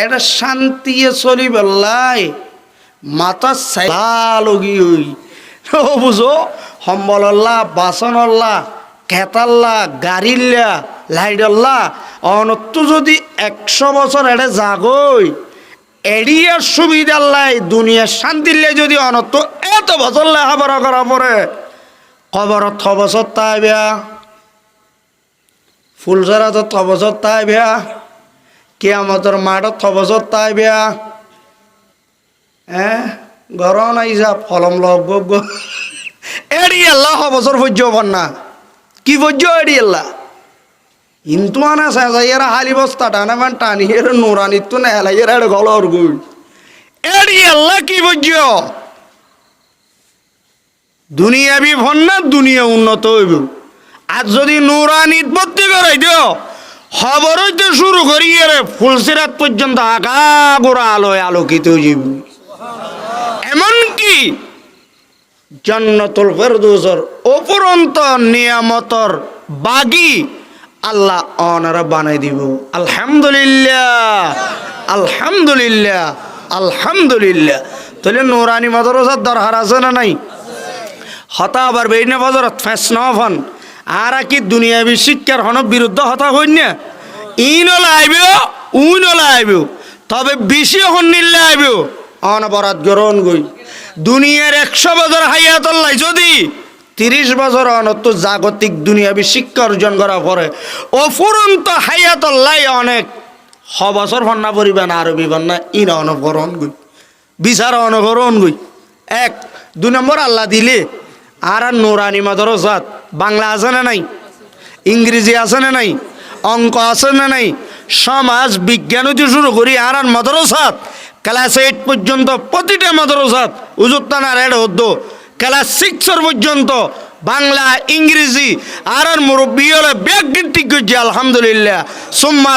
এটা শান্তি চলি বেলাই মাথা সাইলালগি হই বুঝো সম্বলল্লা বাসনল্লা খেতাল্লা গাড়িল্লা লাইডল্লা অনত্য যদি 100 বছর এটা জাগই এড়িয়ার সুবিধার লাই দুনিয়ার শান্তির লাই যদি অনত্য এত বছর লেখাপড়া করা পরে কবরত 6 বছর তাইবে ফুলসরাত 6 বছর তাইবে কিয়ামতের মাঠত 6 বছর তাইবে ঘর নাই যা ফলম লগ এড়ি আল্লাহ 6 বছর পর্যন্ত না কি পর্যন্ত এড়ি আল্লাহ কিন্তু আনা সাজাইয়েরা হালি বস্তা টানা মান টানি এর নুরানি তো না হেলাইয়ের এড় গলর গুই এড়ি আল্লাহ কি পর্যন্ত দুনিয়া বিভন্ন দুনিয়া উন্নত হইব আর যদি নুরানিত ভর্তি করাই দিও খবর হইতে শুরু করি রে ফুলসিরাত পর্যন্ত আগাগোড়া আলোয় আলোকিত জীব, এমনকি জান্নাতুল ফেরদৌসের উপরন্ত নিয়ামতর বাগি আল্লাহ অনারা বানাই দিব। আলহামদুলিল্লাহ, আলহামদুলিল্লাহ, আলহামদুলিল্লাহ। তাহলে নুরানি মাদ্রাসার দরকার আছে না নাই? হতা আবার বেইনে বাজারত ফেস নফন আর কি দুনিয়াবি শিক্ষার হন বিরুদ্ধে হতা হইন না, ইন লাইবেও উইন লাইবেও, তবে বেশি হন নিলে আইবেও অনবরাত গ্রহণ গই। দুনিয়ার 100 বছর হায়াতল্লাই যদি 30 বছর অনত জাগতিক দুনিয়াবি শিক্ষা অর্জন করা পরে অফুরন্ত হায়াতল্লাই অনেক বছর ফন্না পরিবেন আরবি বন্যা ইন অনগ্রহণ গই, বিচার অনগ্রহণ গই। 1 2 নম্বর আল্লাহ দিলে আর নুরানি মাদ্রাসাত বাংলা আছে না নাই, ইংরেজি আছে না নাই, অঙ্ক আছে না নাই, সমাজ বিজ্ঞান হতে শুরু করি আর মাদ্রাসাত ক্লাস 8 পর্যন্ত প্রতিটা মাদ্রাসাত উজুত্তানা রেড হদ্দ ক্লাস 6 পর্যন্ত বাংলা ইংরেজি আর মুরব্বী হলে ব্যাগ ঠিক করছে। আলহামদুলিল্লাহ, সুম্মা